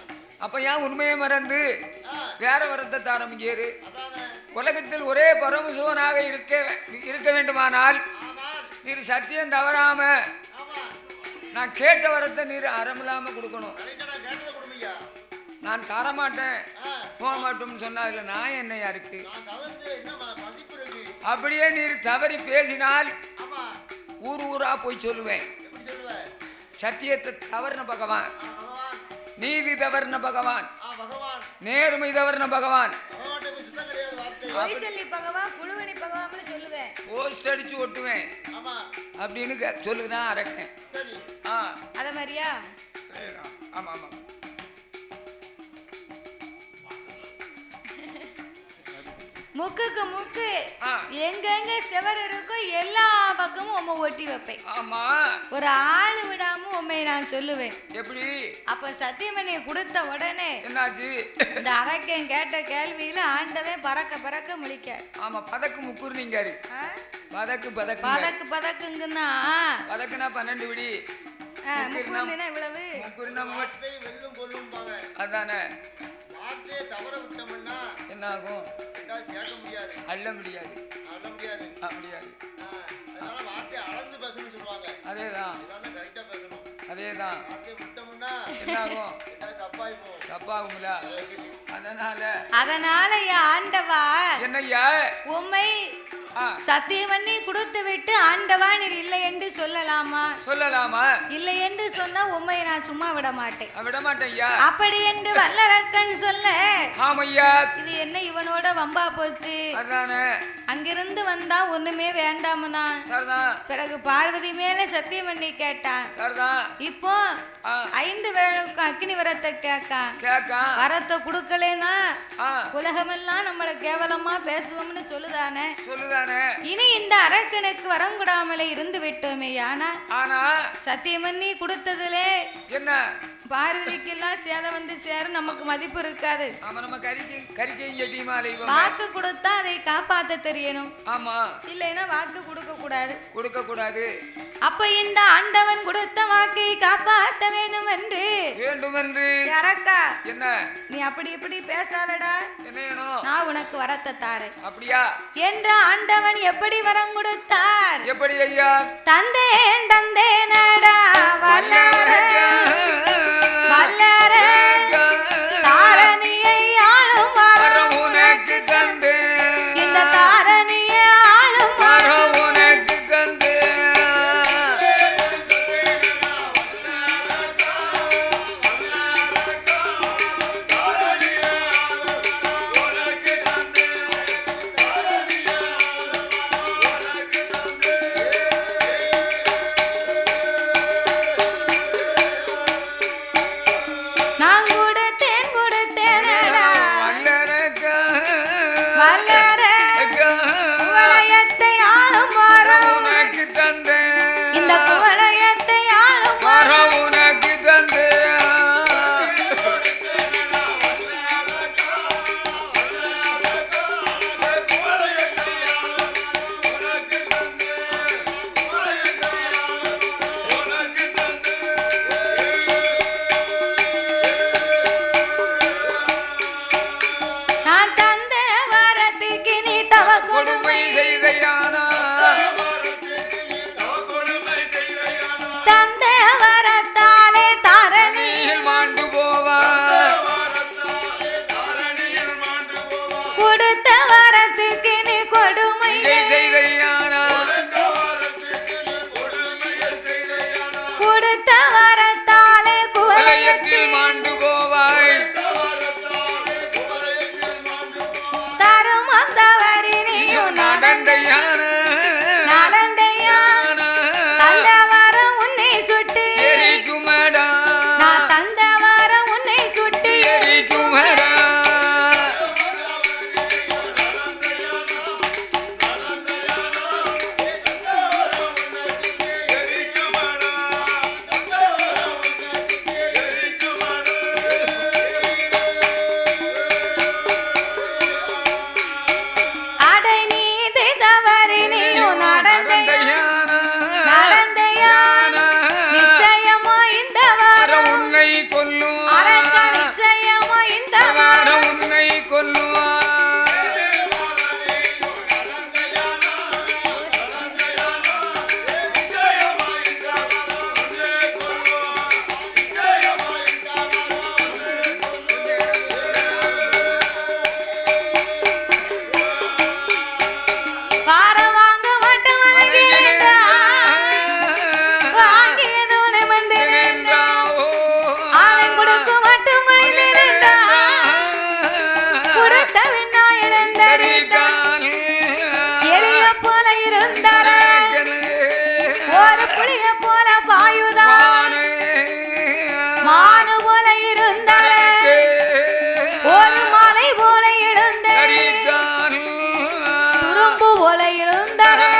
அப்ப ஏன் உண்மையை மறந்து வேற வரத்தை தாரமிங்கேரு உலகத்தில் ஒரே பரமசிவனாக இருக்க வேண்டுமானால் நீர் சத்தியம் தவறாம நான் கேட்ட வரத்தை நீர் அறமில்லாம கொடுக்கணும். நான் தரமாட்டேன் போக மாட்டோம்னு சொன்னா இல்ல நான் என்னையா இருக்கு. அப்படியே நீர் தவறி பேசினால் ஊர் ஊரா போய் சொல்லுவேன். சத்தியத்தை தவறுன பகவான், நீதி தவறுன பகவான், நேர்மை தவறுன பகவான், போஸ்ட் அடிச்சு ஒட்டுவேன் அப்படின்னு சொல்லுதான் அரக்கேன். அத மாதிரியா? ஆமா ஆமா. முக்குக்கு முக்கு எங்கெங்க செவர் இருக்கோ எல்லா பக்கமும் உம்மை ஒட்டி வைப்பேன். ஆமா, ஒரு ஆளு விடாம உண்மையை நான் சொல்லுவேன். எப்படி? அப்ப சத்தியமணியை கொடுத்த உடனே என்னாச்சு? இந்த அரக்கன் கேட்ட கேள்வியில ஆண்டவன் பறக்க பறக்க முழிக்க. ஆமா, பதக்கு முக்குர்னீங்காரு. பதக்கு பதக்கு பதக்கு பதக்குங்கன்னா பதக்குனா 12 விடி. முக்குர்னா இவ்வளவு முக்குர்னா வெல்லும் கொல்லும் பாங்க. அதானே. வார்த்தையை தவற விட்டோம்னா என்ன ஆகும்? சேர்க்க முடியாது, அள்ள முடியாது, அள்ள முடியாது, முடியாது. அதனால வார்த்தையை அளந்து பேசணும்னு சொல்லுவாங்க. அதேதான், கரெக்டா பேசணும். அதேதான். வார்த்தையை விட்டோம்னா என்ன ஆகும்? தப்பாயிடும். தப்பாகும்ல. அதனால ஆண்டவா என்னய்யா உம்மை சத்தியம் பண்ணி கொடுத்து விட்டு ஆண்டவா நீர் இல்லை என்று சொல்லலாமா? சொல்லலாமா? இல்லை என்று சொன்னா உண்மையை நான் சும்மா விட மாட்டேன். விட மாட்டேன் ஐயா. அப்படி என்று வல்லரக்கன் சொல்ல, ஆமையா, இது என்ன இவனோட வம்பா போச்சு? அதானே. அங்கிருந்து வந்தா ஒண்ணுமே வேண்டாமனா. சரிதான். பிறகு பார்வதி மேல சத்தியம் பண்ணி கேட்டான். சரிதான். இப்போ 5 வேளைக்கு அக்னி வரத்தை கேக்கா வரத்தை குடுக்கலனா உலகமெல்லாம் நம்மள கேவலமா பேசுவோம்னு சொல்லுதானே. இனி இந்த அரக்கனுக்கு வரங்குடாமலே இருந்து விட்டோமே. ஆனா சத்தியம் பண்ணி கொடுத்ததுல என்ன பார்வதிக்கு எல்லாம் சேதம் வந்து சேரும், நமக்கு மதிப்பு இருக்காது. வாக்கு கொடுத்தா அதை காப்பாத்த தெரியணும். ஆமா, இல்லைன்னா வாக்கு கொடுக்க கூடாது. அப்ப இந்த ஆண்டவன் கொடுத்த வாக்கை காப்பாத்த வேண்டும் என்று அரக்கா என்ன நீ அப்படி இப்படி பேசாதடா, நான் உனக்கு வரத்தை தாரேன். அப்படியா என்ற ஆண்டவன் எப்படி வரம் கொடுத்தார்? எப்படி ஐயா? தந்தேன் தந்தேனடா வல்லர வல்லர தாரணியை ஆளும் வரம் உனக்கு தந்தேன். இந்த தாரணியை ஆளும் வரம் உனக்கு தந்தேன். போல இருந்தார்.